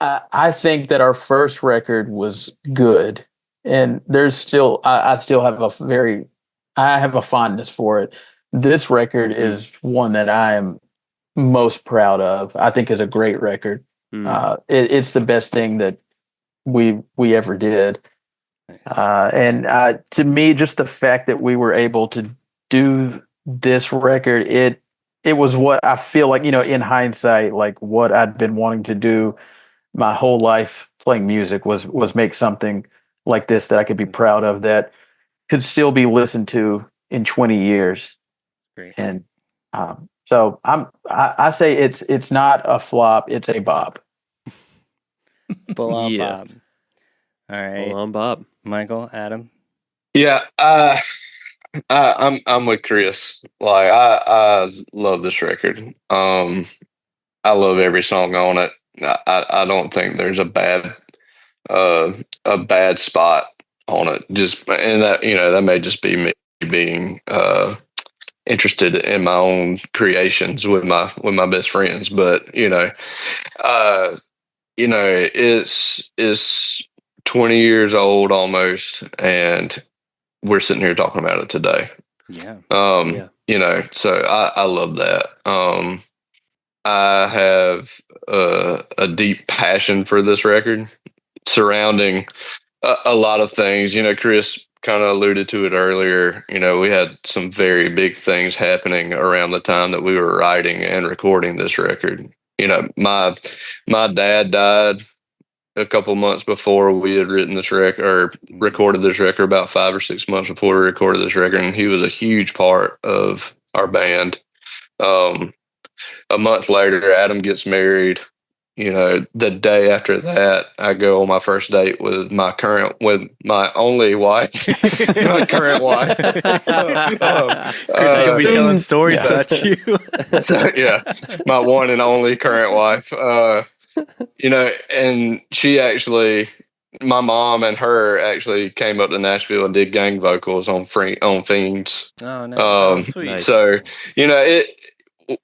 I think that our first record was good, and there's still I still have I have a fondness for it. This record is one that I am most proud of. I think is a great record. It's the best thing that we ever did. And to me, just the fact that we were able to do this record, it was what I feel like, in hindsight, like what I'd been wanting to do my whole life playing music was make something like this that I could be proud of, that could still be listened to in 20 years. Great. And so I say it's not a flop, it's a bob. Full on Yeah. Bob. All right. Hold on, Bob. Michael, Adam. Yeah, I'm with Chris. Like I love this record. I love every song on it. I don't think there's a bad spot on it. Just and that that may just be me being interested in my own creations with my best friends, but uh, it's 20 years old almost, and we're sitting here talking about it today. Yeah. So I love that. I have a deep passion for this record surrounding a lot of things. Chris kind of alluded to it earlier. We had some very big things happening around the time that we were writing and recording this record. My dad died a couple months before we had written this record or recorded this record, about 5 or 6 months before we recorded this record. And he was a huge part of our band. A month later, Adam gets married. The day after that, I go on my first date with my only wife, my current wife. Chris is gonna be telling stories about you. So yeah, my one and only current wife. And she actually, my mom and her actually came up to Nashville and did gang vocals on Fiends. Oh no. Sweet. Nice. So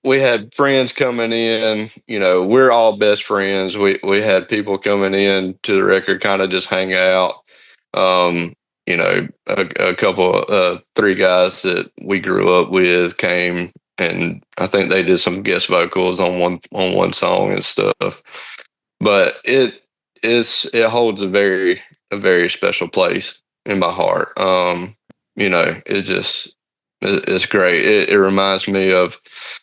we had friends coming in. We're all best friends. We had people coming in to the record, kind of just hang out. A couple, 3 guys that we grew up with came, and I think they did some guest vocals on one song and stuff. But it holds a very special place in my heart. It's great. It reminds me of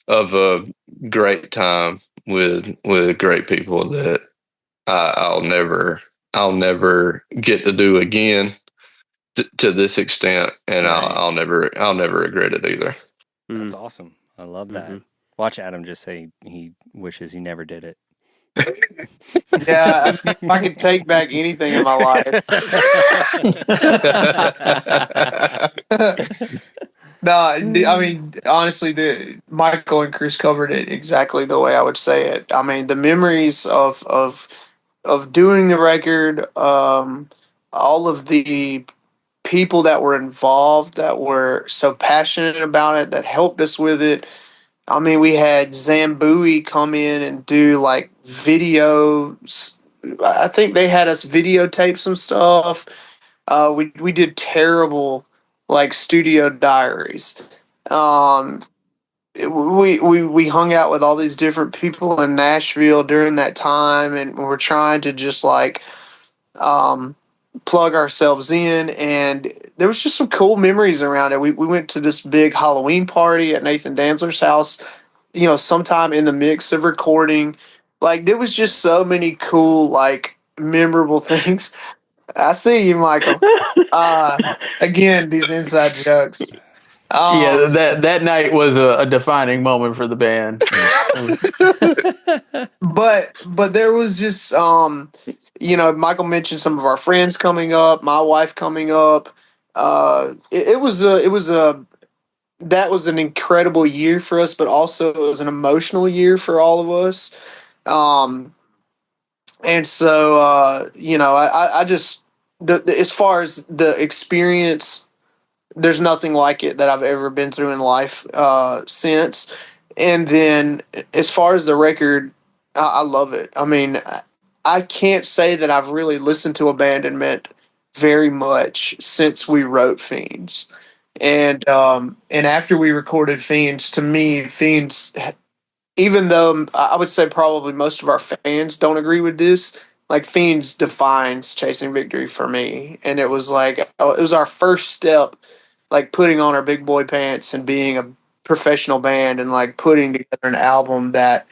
a great time with great people that I'll never get to do again to this extent, and Right. I'll never regret it either. That's awesome. I love that. Mhm. Watch Adam just say he wishes he never did it. Yeah, if I could take back anything in my life. No, I mean, honestly, Michael and Chris covered it exactly the way I would say it. I mean, the memories of doing the record, all of the people that were involved, that were so passionate about it, that helped us with it. I mean, we had Zambui come in and do like videos. I think they had us videotape some stuff. We did terrible like studio diaries. We hung out with all these different people in Nashville during that time, and we're trying to just like plug ourselves in, and there was just some cool memories around it. We went to this big Halloween party at Nathan Danzler's house, sometime in the mix of recording. Like, there was just so many cool, like, memorable things. I see you, Michael. Again, these inside jokes. Yeah, that night was a defining moment for the band. But there was just Michael mentioned some of our friends coming up, my wife coming up. It was that was an incredible year for us, but also it was an emotional year for all of us. And so I just as far as the experience, there's nothing like it that I've ever been through in life since. And then as far as the record, I love it. I mean, I can't say that I've really listened to Abandonment very much since we wrote Fiends. And after we recorded Fiends, to me, Fiends, even though I would say probably most of our fans don't agree with this, like, Fiends defines Chasing Victory for me. And it was like, it was our first step, like putting on our big boy pants and being professional band and like putting together an album that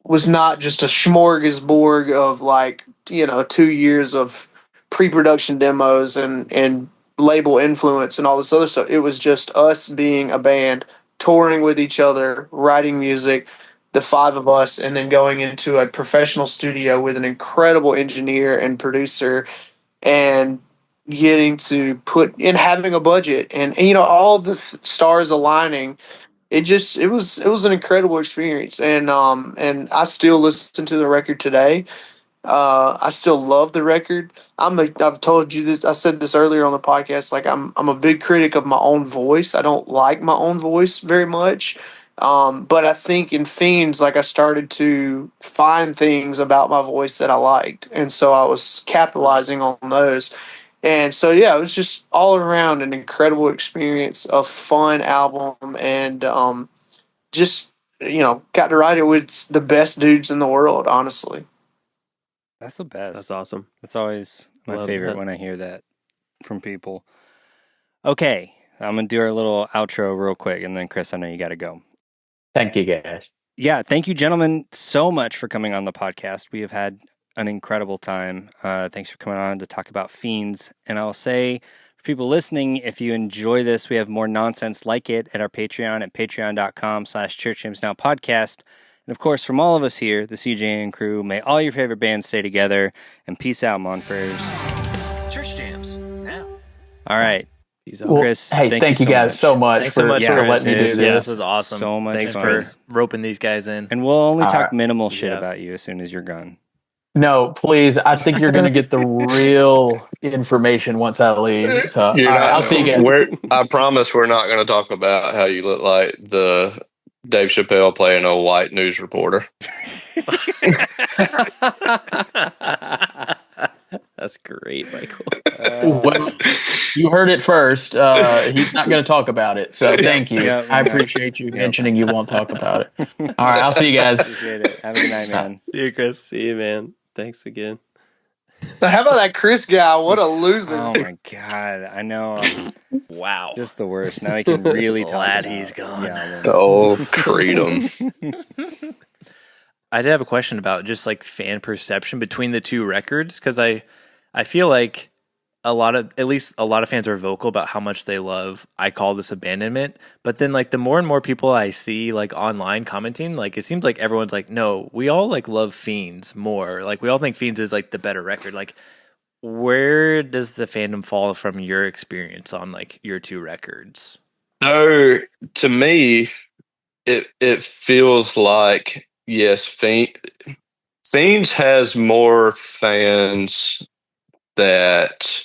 was not just a smorgasbord of like 2 years of pre-production demos and label influence and all this other stuff. It was just us being a band, touring with each other, writing music, the five of us, and then going into a professional studio with an incredible engineer and producer, and getting to put in, having a budget, and all the stars aligning. It was an incredible experience, and I still listen to the record today. I still love the record. I've told you this. I said this earlier on the podcast. Like I'm a big critic of my own voice. I don't like my own voice very much. But I think in Fiends, like I started to find things about my voice that I liked, and so I was capitalizing on those. And so yeah, it was just all around an incredible experience, a fun album, and just got to write it with the best dudes in the world. Honestly. That's the best. That's awesome. That's always my Love favorite that. when I hear that from people. Okay, I'm going to do our little outro real quick, and then Chris, I know you got to go. Thank you, guys. Yeah, thank you, gentlemen, so much for coming on the podcast. We have had an incredible time. Thanks for coming on to talk about Fiends. And I'll say, for people listening, if you enjoy this, we have more nonsense like it at our Patreon at patreon.com/ChurchJamesNowPodcast. And of course, from all of us here, the CJN crew, may all your favorite bands stay together, and peace out, Monfreres. Church Jams now. All right. Peace out. Well, Chris, hey, thank you guys so much Thanks for, so much for for letting me do Chris. this. This was awesome. So much Thanks fun. for roping these guys in. And we'll only All talk right. minimal shit Yeah. about you as soon as you're gone. No, please. I think you're going to get the real information once I leave. So all You're right, not, I'll see you guys. I promise we're not going to talk about how you look like the Dave Chappelle playing a white news reporter. That's great, Michael. Well, you heard it first. He's not going to talk about it. So thank you. Yeah, I yeah. appreciate you mentioning you won't talk about it. All right, I'll see you guys. Appreciate it. Have a good night, man. See you, Chris. See you, man. Thanks again. So how about that Chris guy? What a loser! Oh my god, I know. Wow. Just the worst. Now he can really talk Glad about he's it. gone. Yeah, well, Oh, Creedom. I did have a question about just like fan perception between the two records, because I feel like at least a lot of fans are vocal about how much they love I Call This Abandonment, but then like the more and more people I see like online commenting, like it seems like everyone's like, no, we all like love Fiends more. Like we all think Fiends is like the better record. Like where does the fandom fall from your experience on like your two records? So to me, it feels like yes, Fiends has more fans that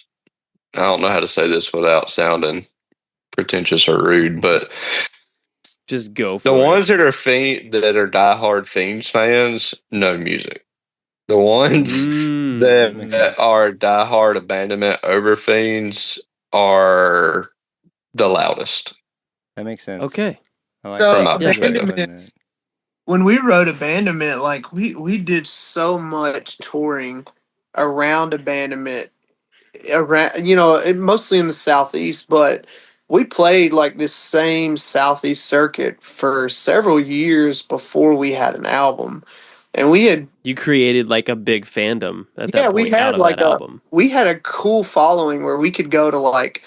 I don't know how to say this without sounding pretentious or rude, but Just go for the it. ones that are diehard Fiends fans know music. The ones That makes that sense. are diehard Abandonment over Fiends are the loudest. that makes sense. okay. I like So, From my that. perspective. When we wrote Abandonment, like we did so much touring around Abandonment, mostly in the Southeast, but we played like this same Southeast circuit for several years before we had an album, and we had You created like a big fandom at that Yeah, point we had out of like that album. we had a cool following where we could go to like,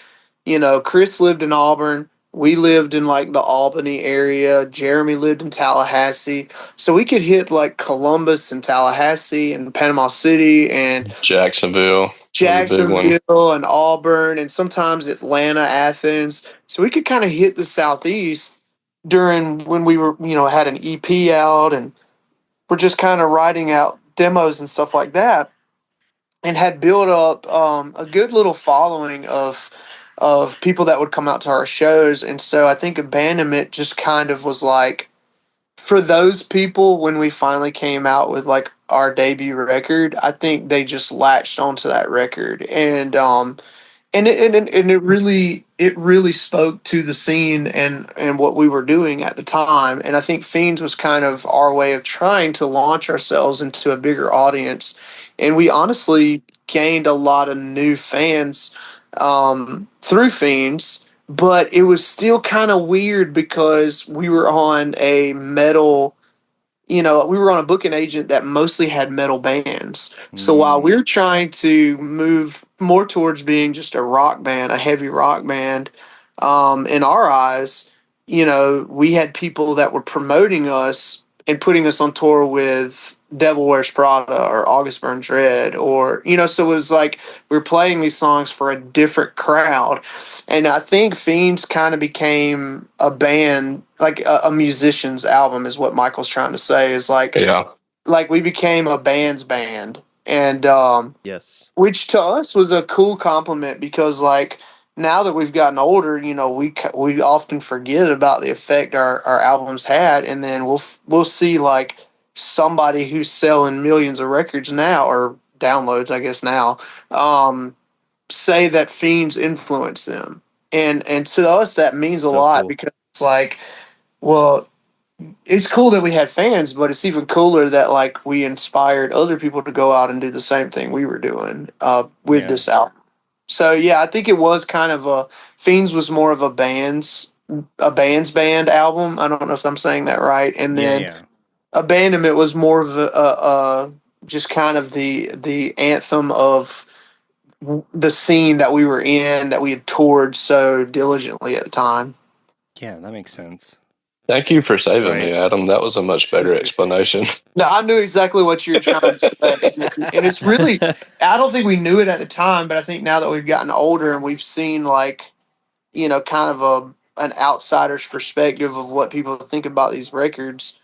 Chris lived in Auburn. We lived in like the Albany area. Jeremy lived in Tallahassee. So we could hit like Columbus and Tallahassee and Panama City and Jacksonville was a big one. Jacksonville and Auburn and sometimes Atlanta, Athens. So we could kind of hit the Southeast during when we were, had an EP out and we're just kind of writing out demos and stuff like that, and had built up a good little following of people that would come out to our shows. And so I think Abandonment just kind of was like, for those people, when we finally came out with like our debut record, I think they just latched onto that record, and it really spoke to the scene and what we were doing at the time. And I think Fiends was kind of our way of trying to launch ourselves into a bigger audience. And we honestly gained a lot of new fans through Fiends but it was still kind of weird because we were on a metal, we were on a booking agent that mostly had metal bands. So while we were trying to move more towards being just a rock band, a heavy rock band, in our eyes, we had people that were promoting us and putting us on tour with Devil Wears Prada or August Burns Red, or so it was like we were playing these songs for a different crowd. And I think Fiends kind of became a band, like a musician's album, is what Michael's trying to say. Is Yeah. like we became a band's band, and Yes. which to us was a cool compliment because like now that we've gotten older, we often forget about the effect our albums had, and then we'll see like somebody who's selling millions of records now, or downloads, I guess now, say that Fiends influenced them, and to us that means a So lot cool. because it's like, well, it's cool that we had fans, but it's even cooler that like we inspired other people to go out and do the same thing we were doing with this album. So yeah, I think it was kind of Fiends was more of a band's band album. I don't know if I'm saying that right. And then Abandonment was more of a just kind of the anthem of the scene that we were in, that we had toured so diligently at the time. Yeah, that makes sense. Thank you for saving Right. me, Adam. That was a much better explanation. No, I knew exactly what you were trying to say. And it's really, I don't think we knew it at the time, but I think now that we've gotten older and we've seen like, kind of an outsider's perspective of what people think about these records,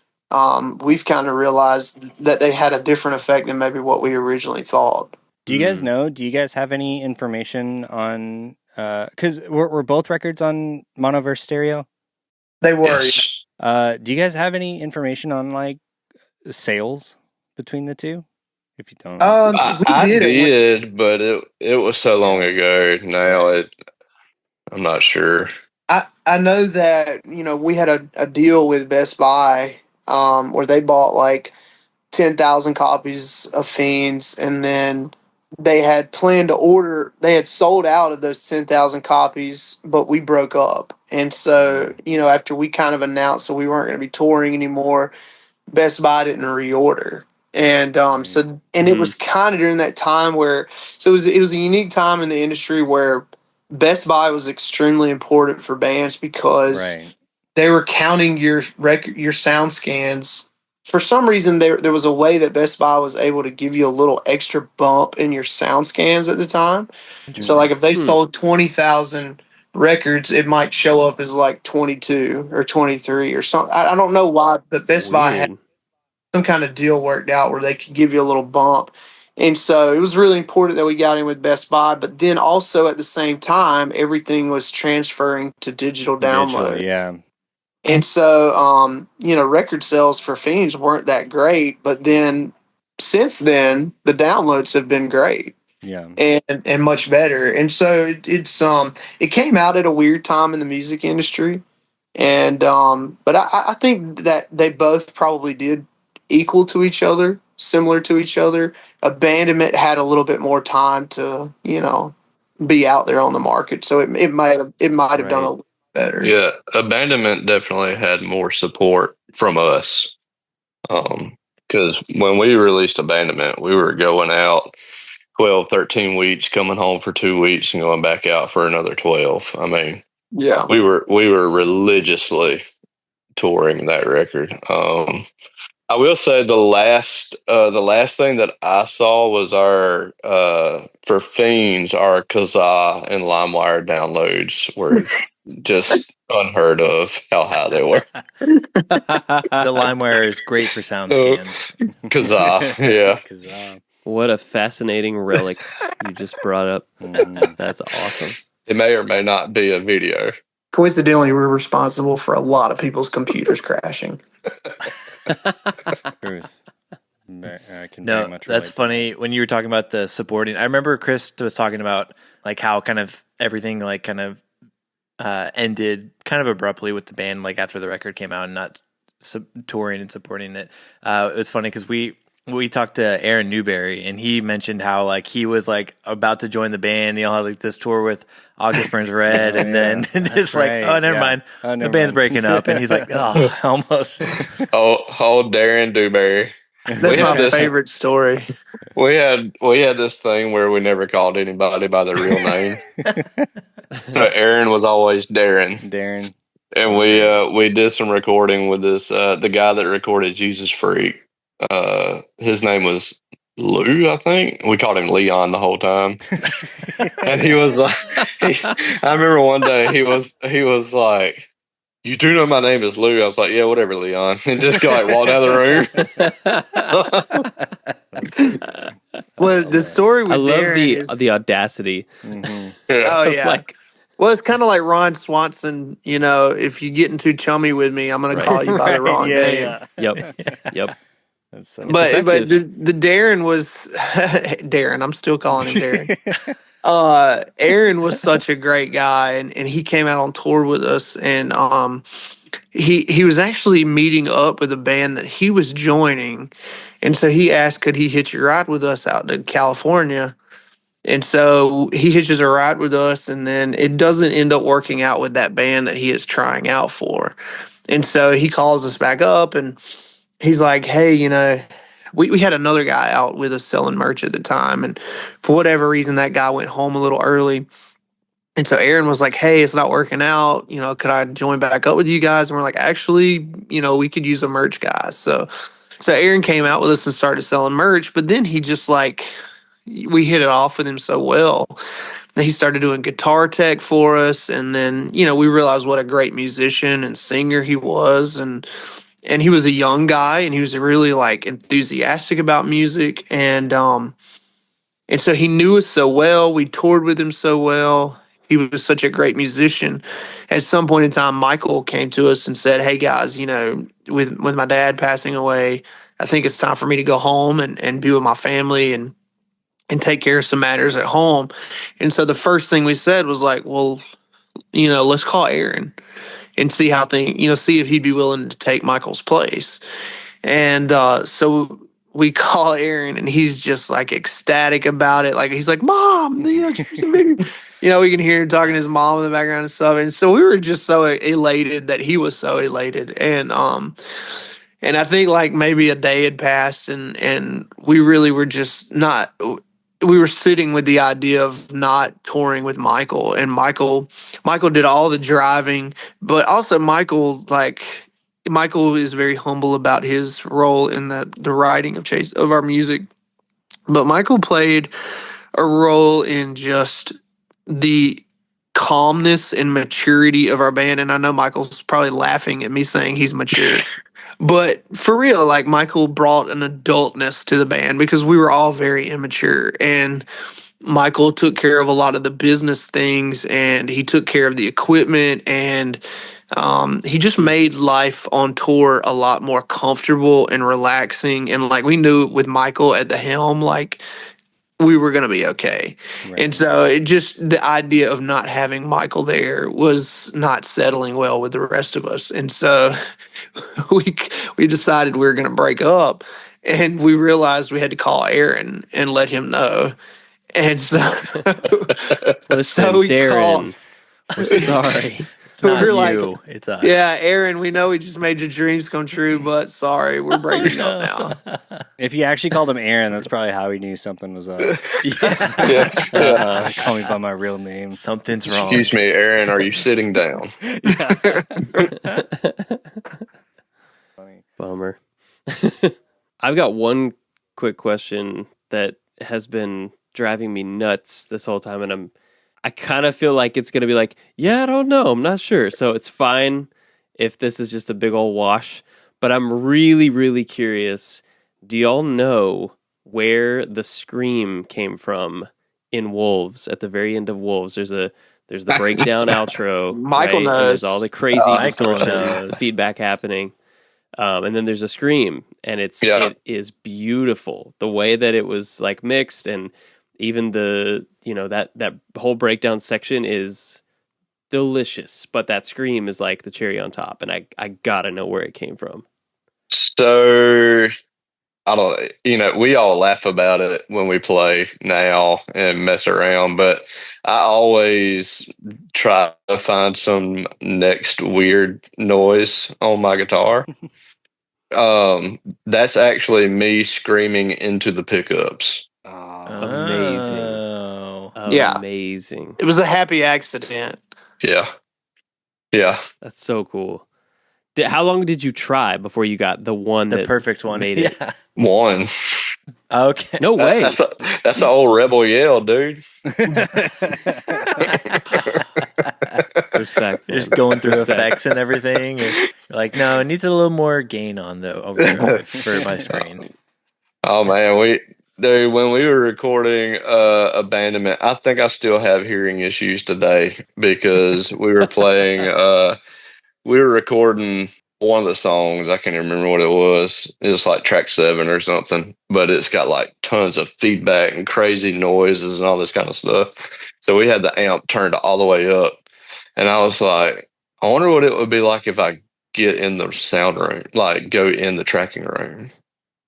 we've kind of realized that they had a different effect than maybe what we originally thought. Do you guys know? Do you guys have any information on? Because were both records on Monoverse Stereo? They were. Yes. Do you guys have any information on like sales between the two? If you don't, I we did, but it was so long ago. Now I'm not sure. I know that we had a deal with Best Buy where they bought like 10,000 copies of Fiends, and then they had planned to order. They had sold out of those 10,000 copies, but we broke up, and so after we kind of announced that we weren't going to be touring anymore, Best Buy didn't reorder. And it was kind of during that time where it was a unique time in the industry where Best Buy was extremely important for bands because they were counting your sound scans. For some reason, there was a way that Best Buy was able to give you a little extra bump in your sound scans at the time. So, like, if they sold 20,000 records, it might show up as like 22 or 23 or something. I don't know why, but Best Buy had some kind of deal worked out where they could give you a little bump. And so it was really important that we got in with Best Buy, but then also at the same time, everything was transferring to digital downloads. yeah. And so, record sales for Fiends weren't that great, but then since then, the downloads have been great. Yeah. And much better. And so it came out at a weird time in the music industry. And but I think that they both probably did equal to each other, similar to each other. Abandonment had a little bit more time to, be out there on the market. So it might have done a little better. Yeah, Abandonment definitely had more support from us. Because when we released Abandonment, we were going out 12, 13 weeks, coming home for 2 weeks, and going back out for another 12. I mean, yeah, we were religiously touring that record. I will say the last thing that I saw was our for Fiends, our Kazaa and LimeWire downloads were just unheard of how high they were. The LimeWire is great for sound scans. Kazaa, yeah. Kazaa. What a fascinating relic you just brought up. That's awesome. It may or may not be a video. Coincidentally, we're responsible for a lot of people's computers crashing. Truth. I can very No, much that's relate. funny. When you were talking about the supporting, I remember Chris was talking about like how kind of everything like kind of ended kind of abruptly with the band, like after the record came out and not touring and supporting it. It's funny because we we talked to Aaron Newberry, and he mentioned how like he was like about to join the band. Had like this tour with August Burns Red, and then just like, right. oh, never Yeah. mind, Oh, the never band's mind. breaking up, and he's like, oh, almost. Oh, Darren Dewberry. That's We my had this. favorite story. We had this thing where we never called anybody by their real name. So Aaron was always Darren, Darren. and we did some recording with this the guy that recorded Jesus Freak. His name was Lou, I think. We called him Leon the whole time, and he was like, I remember one day he was like, "You do know my name is Lou?" I was like, "Yeah, whatever, Leon," and just go like walk out of the room. Well, the story with I love Darren is, the audacity. Mhm. oh Of, yeah. like, Well, it's kind of like Ron Swanson. You know, if you're getting too chummy with me, I'm going to call you by the wrong name. yep. That's so But effective. the Darren was Darren. I'm still calling him Darren. Aaron was such a great guy, and he came out on tour with us, and he was actually meeting up with a band that he was joining, and so he asked, could he hitch a ride with us out to California? And so he hitches a ride with us, and then it doesn't end up working out with that band that he is trying out for. And so he calls us back up, and he's like, hey, you know, we had another guy out with us selling merch at the time. And for whatever reason, that guy went home a little early. And so Aaron was like, hey, it's not working out. You know, could I join back up with you guys? And we're like, actually, you know, we could use a merch guy. So Aaron came out with us and started selling merch. But then he just like, we hit it off with him so well. He started doing guitar tech for us. And then, you know, we realized what a great musician and singer he was. And he was a young guy, and he was really like enthusiastic about music. And so he knew us so well. We toured with him so well. He was such a great musician. At some point in time, Michael came to us and said, hey guys, you know, with my dad passing away, I think it's time for me to go home and be with my family and take care of some matters at home. And so the first thing we said was like, well, you know, let's call Aaron and see how things, you know, see if he'd be willing to take Michael's place. And so we call Aaron, and he's just like ecstatic about it. Like he's like, "Mom, you know, Jason Bigger." You know, we can hear him talking to his mom in the background and stuff. And so we were just so elated that he was so elated. And I think like maybe a day had passed, and we really were just not. We were sitting with the idea of not touring with Michael, and Michael did all the driving, but also Michael is very humble about his role in the writing of our music. But Michael played a role in just the calmness and maturity of our band. And I know Michael's probably laughing at me saying he's mature. But for real, like Michael brought an adultness to the band because we were all very immature. And Michael took care of a lot of the business things, and he took care of the equipment, and he just made life on tour a lot more comfortable and relaxing. And like we knew with Michael at the helm, like we were going to be okay. Right. And so it just, the idea of not having Michael there was not settling well with the rest of us. And so we decided we were going to break up, and we realized we had to call Aaron and let him know. And so, Listen, so we Darren, called. we're sorry. It's We not were you, like, it's us. yeah, Aaron, we know we just made your dreams come true, but sorry, we're breaking up now. If you actually called him Aaron, that's probably how he knew something was up. Yeah. Call me by my real name. Something's wrong. Excuse me, Aaron. Are you sitting down? Bummer. I've got one quick question that has been driving me nuts this whole time, and I kind of feel like it's going to be like, yeah, I don't know, I'm not sure. So it's fine if this is just a big old wash, but I'm really, really curious. Do y'all know where the scream came from in Wolves? At the very end of Wolves, there's the breakdown outro. Michael right? And there's knows. all the crazy Michael distortion, knows. the feedback happening. And then there's a scream, and it is beautiful. The way that it was like mixed, and even the, you know, that whole breakdown section is delicious. But that scream is like the cherry on top, and I gotta know where it came from. So I don't, we all laugh about it when we play now and mess around, but I always try to find some next weird noise on my guitar. That's actually me screaming into the pickups. Amazing. Oh. Yeah. Amazing. It was a happy accident. Yeah. Yeah. That's so cool. How long did you try before you got the one The that perfect one. made it? Yeah. One. Okay. No way. That's an old rebel yell, dude. Respect, man. Just going through Respect. effects and everything. And you're like, no, it needs a little more gain on the overdrive for my screen. Oh man, when we were recording Abandonment, I think I still have hearing issues today because we were playing we were recording one of the songs. I can't even remember what it was. It was like track 7 or something, but it's got like tons of feedback and crazy noises and all this kind of stuff. So we had the amp turned all the way up, and I was like, I wonder what it would be like if I get in the sound room, like go in the tracking room.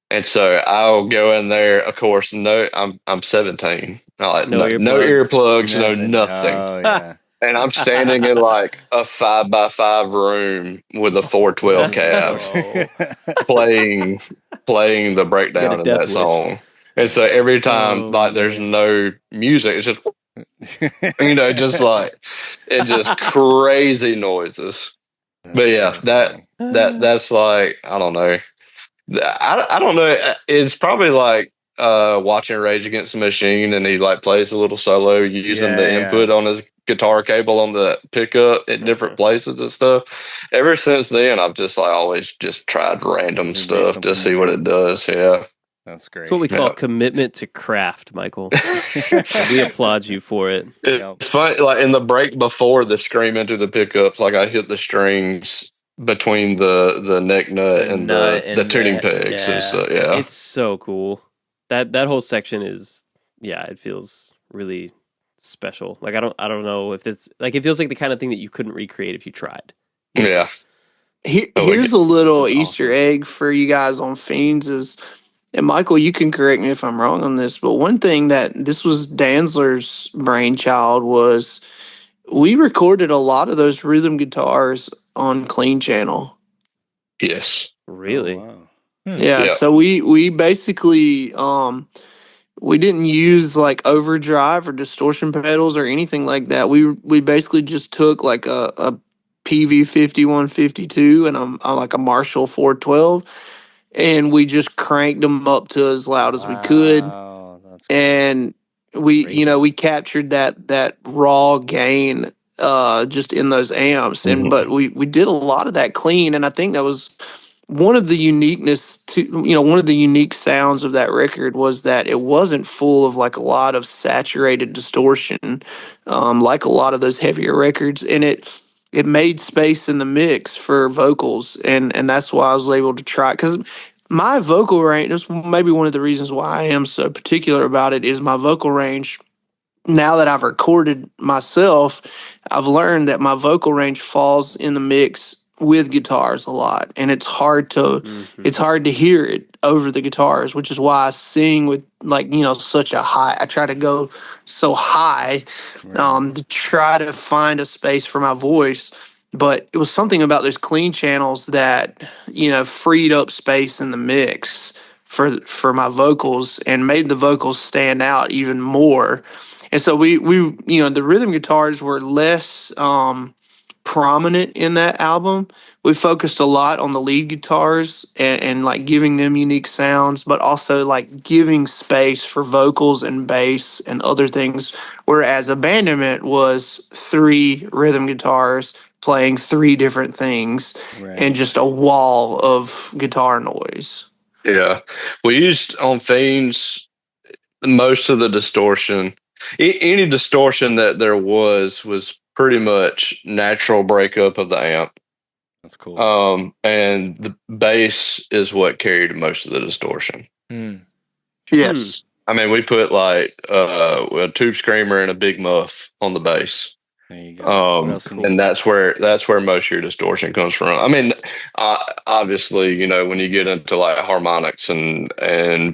And so I'll go in there. Of course, I'm 17. No No earplugs, no nothing. Oh, yeah. And I'm standing in like a 5x5 room with a 412 cab playing the breakdown in death that wish. song. And so every time there's no music, it's just just like just crazy noises. But yeah, that's like, I don't know. I don't know. It's probably like watching Rage Against the Machine, and he like plays a little solo using the input on his guitar cable on the pickup at different places and stuff. Ever since then, I've just like always just tried random stuff to see what it does. Yeah, That's great. It's what we call commitment to craft, Michael. We applaud you for it. It's funny. Like in the break before the scream into the pickups, like I hit the strings between the neck nut and the tuning pegs and stuff. Yeah, it's so cool. That whole section is, it feels really special. Like I don't know if it's like, it feels like the kind of thing that you couldn't recreate if you tried. Yeah. Here's a little This is Easter awesome. egg for you guys on Fiends and Michael, you can correct me if I'm wrong on this, but one thing that this was Danzler's brainchild was we recorded a lot of those rhythm guitars on Clean Channel. Yes. Really? Oh, wow. Yeah, so we basically we didn't use like overdrive or distortion pedals or anything like that. We basically just took like a PV 5152 and a like a Marshall 412, and we just cranked them up to as loud as we could, Wow, that's cool. and we Crazy. we captured that raw gain just in those amps, and but we did a lot of that clean, and I think that was one of the uniqueness to one of the unique sounds of that record was that it wasn't full of like a lot of saturated distortion, like a lot of those heavier records, and it made space in the mix for vocals, and that's why I was able to try, because my vocal range, that's maybe one of the reasons why I am so particular about it, is my vocal range. Now that I've recorded myself, I've learned that my vocal range falls in the mix with guitars a lot, and it's hard to hear it over the guitars, which is why I sing with like such a high. I try to go so high to try to find a space for my voice. But it was something about those clean channels that freed up space in the mix for my vocals and made the vocals stand out even more. And so we the rhythm guitars were less prominent in that album. We focused a lot on the lead guitars and like giving them unique sounds, but also like giving space for vocals and bass and other things. Whereas Abandonment was 3 rhythm guitars playing 3 different things and just a wall of guitar noise. Yeah. We used on Fiends most of the distortion. Any distortion that there was pretty much natural breakup of the amp. That's cool. And the bass is what carried most of the distortion. Yes. I mean, we put like a tube screamer and a big muff on the bass. There you go. What else can you- And that's where most of your distortion comes from. I mean, obviously, you know, when you get into like harmonics and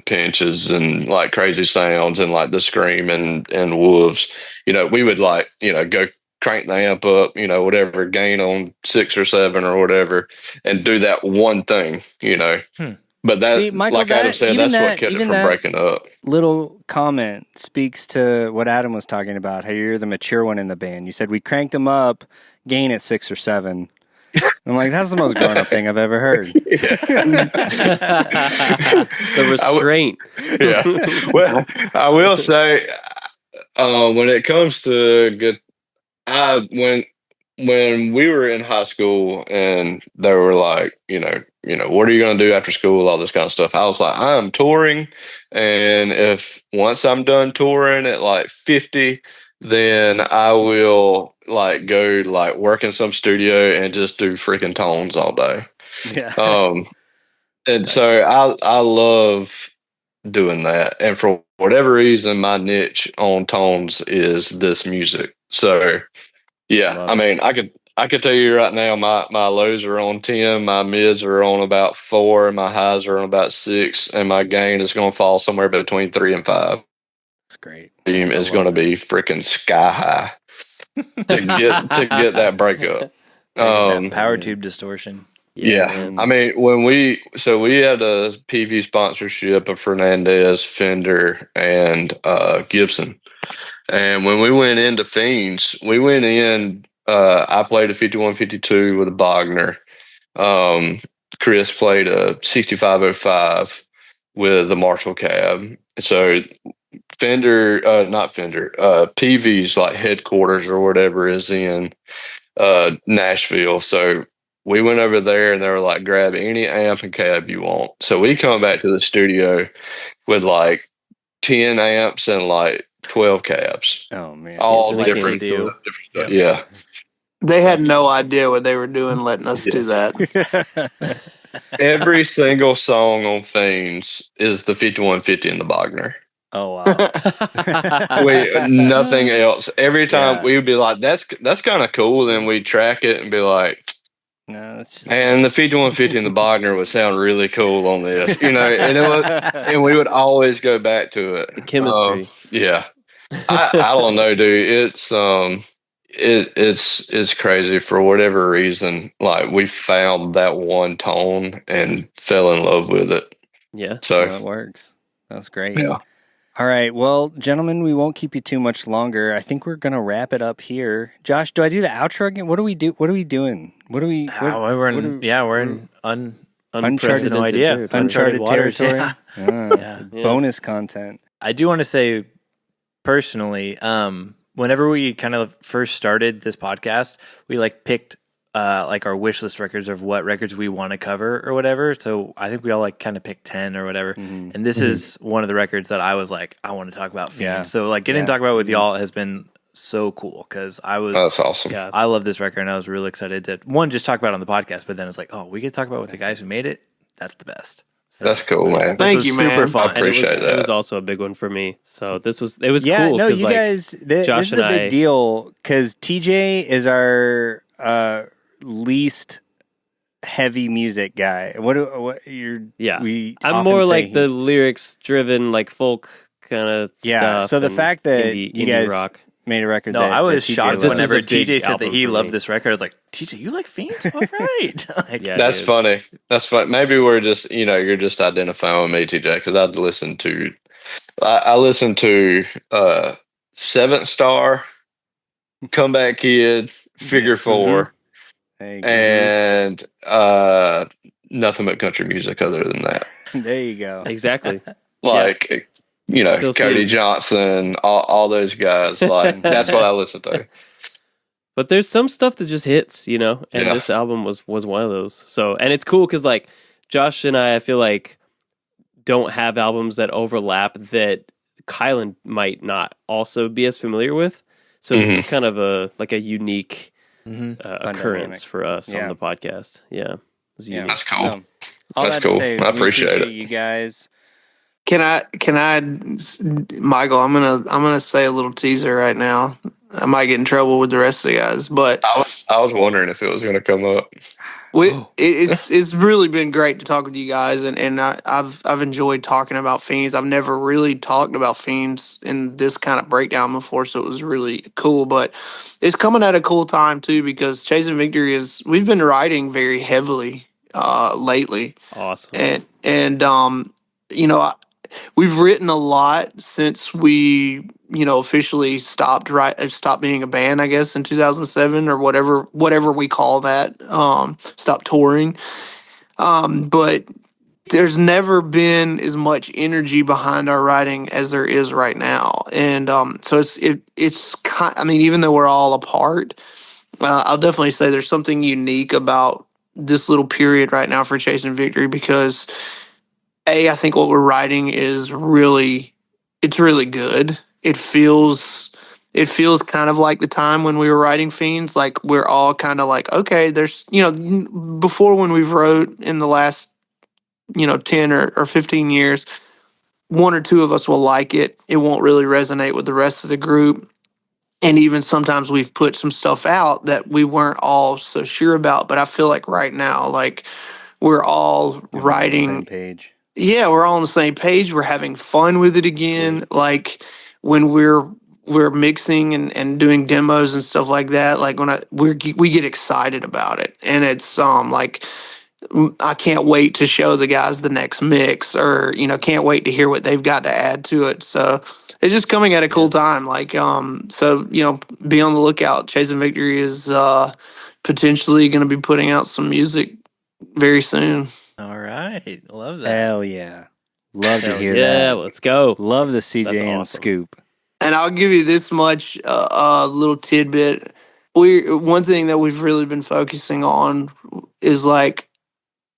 pinches and like crazy sounds and like the scream and wolves, you know, we would like, you know, go crank the amp up, you know, whatever, gain on 6 or 7 or whatever, and do that one thing, you know. But that, See, Michael, like Adam that- said, even that's what that- kept it even from that- breaking up. little comment speaks to what Adam was talking about, how you're the mature one in the band. You said we cranked them up, gain at 6 or 7. I'm like, that's the most grown up thing I've ever heard. The restraint. Yeah. Well, I will say, when it comes to good, when we were in high school and they were like, you know, what are you going to do after school? All this kind of stuff. I was like, I'm touring, and if once I'm done touring at like 50, then I will like go like work in some studio and just do freaking tones all day. Yeah. And so I love doing that. And for whatever reason, my niche on tones is this music. So yeah, Love I it. mean, I could tell you right now, my lows are on 10, my mids are on about 4, and my highs are on about 6, and my gain is going to fall somewhere between 3 and 5. That's great. Is going to be freaking sky high to get that breakup. That power tube distortion. Yeah, man. I mean, when we had a PV sponsorship of Fernandez, Fender, and Gibson, and when we went into Fiends, we went in. I played a 5152 with a Bogner. Chris played a 6505 with a Marshall cab. So PV's like headquarters or whatever is in Nashville. So we went over there and they were like, grab any amp and cab you want. So we come back to the studio with like 10 amps and like 12 cabs. Oh man. All It's a different deal. stuff. Yeah. They had no idea what they were doing, letting us do that. Every single song on Fiends is the 5150 and the Bogner. Oh wow. Nothing else. Every time Yeah. we would be like, that's kind of cool. Then we'd track it and be like, No, that's just and the 5150 and the Bogner would sound really cool on this, you know, and we would always go back to it. Chemistry. Yeah. I don't know, dude. It's crazy for whatever reason. Like we found that one tone and fell in love with it. Yeah. So that works. That's great. yeah. All right. Well, gentlemen, we won't keep you too much longer. I think we're gonna wrap it up here. Josh, do I do the outro again? What do we do? What are we doing? What do we? We're in Uncharted, no idea. Uncharted waters. territory. Yeah. Ah, Yeah. Bonus content. I do want to say personally, whenever we kind of first started this podcast, we like picked like our wish list records of what records we want to cover or whatever. So I think we all like kind of picked 10 or whatever. And this is one of the records that I was like, I want to talk about Fiends. Yeah. So like getting to talk about it with y'all has been so cool because That's awesome. Yeah. I love this record and I was really excited to one, just talk about it on the podcast, but then it's like, oh, we get to talk about it with the guys who made it. That's the best. So That's cool, man. Thank was you, super man. fun. I appreciate It was that. also a big one for me. So it was Yeah, cool. no, 'cause, you like, guys. Josh This is a and big I- deal because TJ is our least heavy music guy. What you're? Yeah. we. I'm often more say like the he's- lyrics driven, like folk kind of Yeah. stuff. So the and fact that indie you guys rock. made a record. No, that, I was that TJ shocked loves. This was whenever a big TJ said that album he for loved me. this record. I was like, TJ, you like Fiends? All right. Like, Yeah, That's dude. funny. That's fun. Maybe we're just, you're just identifying with me, TJ, because I listened to Seventh Star, Comeback Kid, Figure Four, There you go. and nothing but country music other than that. There you go. Exactly. Like, Phil Cody Seen. Johnson, all those guys. Like, that's what I listen to. But there's some stuff that just hits, and Yeah. this album was one of those. So, and it's cool because like Josh and I feel like don't have albums that overlap that Kylan might not also be as familiar with. So this is kind of a unique occurrence for us Yeah. on the podcast. Yeah, it was Yeah. unique. That's cool. So, all That's that to cool. say, I we appreciate it. You guys. Can I, Michael? I'm gonna say a little teaser right now. I might get in trouble with the rest of the guys, but I was wondering if it was going to come up. it's really been great to talk with you guys, and I've enjoyed talking about Fiends. I've never really talked about Fiends in this kind of breakdown before, so it was really cool. But it's coming at a cool time too, because Chasing Victory we've been writing very heavily lately, Awesome. and you know, we've written a lot since we, officially stopped being a band, I guess, in 2007 or whatever we call that. Stopped touring. But there's never been as much energy behind our writing as there is right now, and so it's kind. I mean, even though we're all apart, I'll definitely say there's something unique about this little period right now for Chasing Victory, because I think what we're writing is it's really good. It feels kind of like the time when we were writing Fiends. Like we're all kind of like, okay, there's, before when we've wrote in the last, 10 or 15 years, one or two of us will like it. It won't really resonate with the rest of the group. And even sometimes we've put some stuff out that we weren't all so sure about. But I feel like right now, like we're all We're on the writing. same page. Yeah, we're all on the same page. We're having fun with it again. Sweet. Like when we're mixing and doing demos and stuff like that. Like when we get excited about it, and it's like I can't wait to show the guys the next mix, or can't wait to hear what they've got to add to it. So it's just coming at a cool Yes. time. Like so be on the lookout. Chasing Victory is potentially going to be putting out some music very soon. All right. Love that. Hell yeah. Love to Hell hear yeah, that. let's go. Love the CJ That's and awesome. scoop. And I'll give you this much little tidbit. One thing that we've really been focusing on is like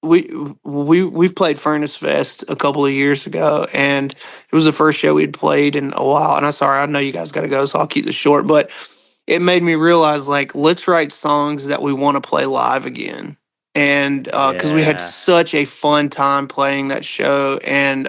we've played Furnace Fest a couple of years ago, and it was the first show we'd played in a while. And I'm sorry, I know you guys got to go, so I'll keep this short. But it made me realize, like, let's write songs that we want to play live again. And because we had Yeah. such a fun time playing that show, and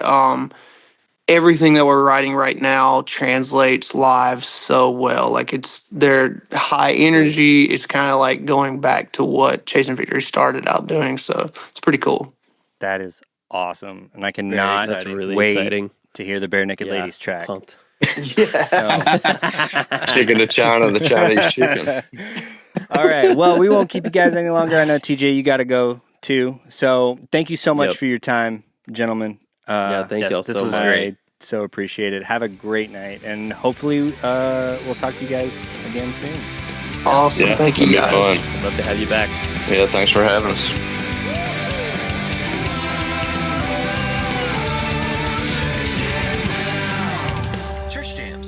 everything that we're writing right now translates live so well. Like they're high energy. It's kind of like going back to what Chasing Victory started out doing. So it's pretty cool. That is awesome. And I Very cannot That's exciting. really wait exciting. to hear the Bare Naked Yeah, Ladies track. pumped. Yeah. Chicken to China, the Chinese chicken. All right. Well, we won't keep you guys any longer. I know, TJ, you got to go too. So thank you so much Yep. for your time, gentlemen. Yeah, thank yes, y'all this so was much. great. I so appreciate it. Have a great night. And hopefully we'll talk to you guys again soon. Awesome. Yeah, Thank you, it'll be guys. fun. I'd love to have you back. Yeah, thanks for having us. Church Jams.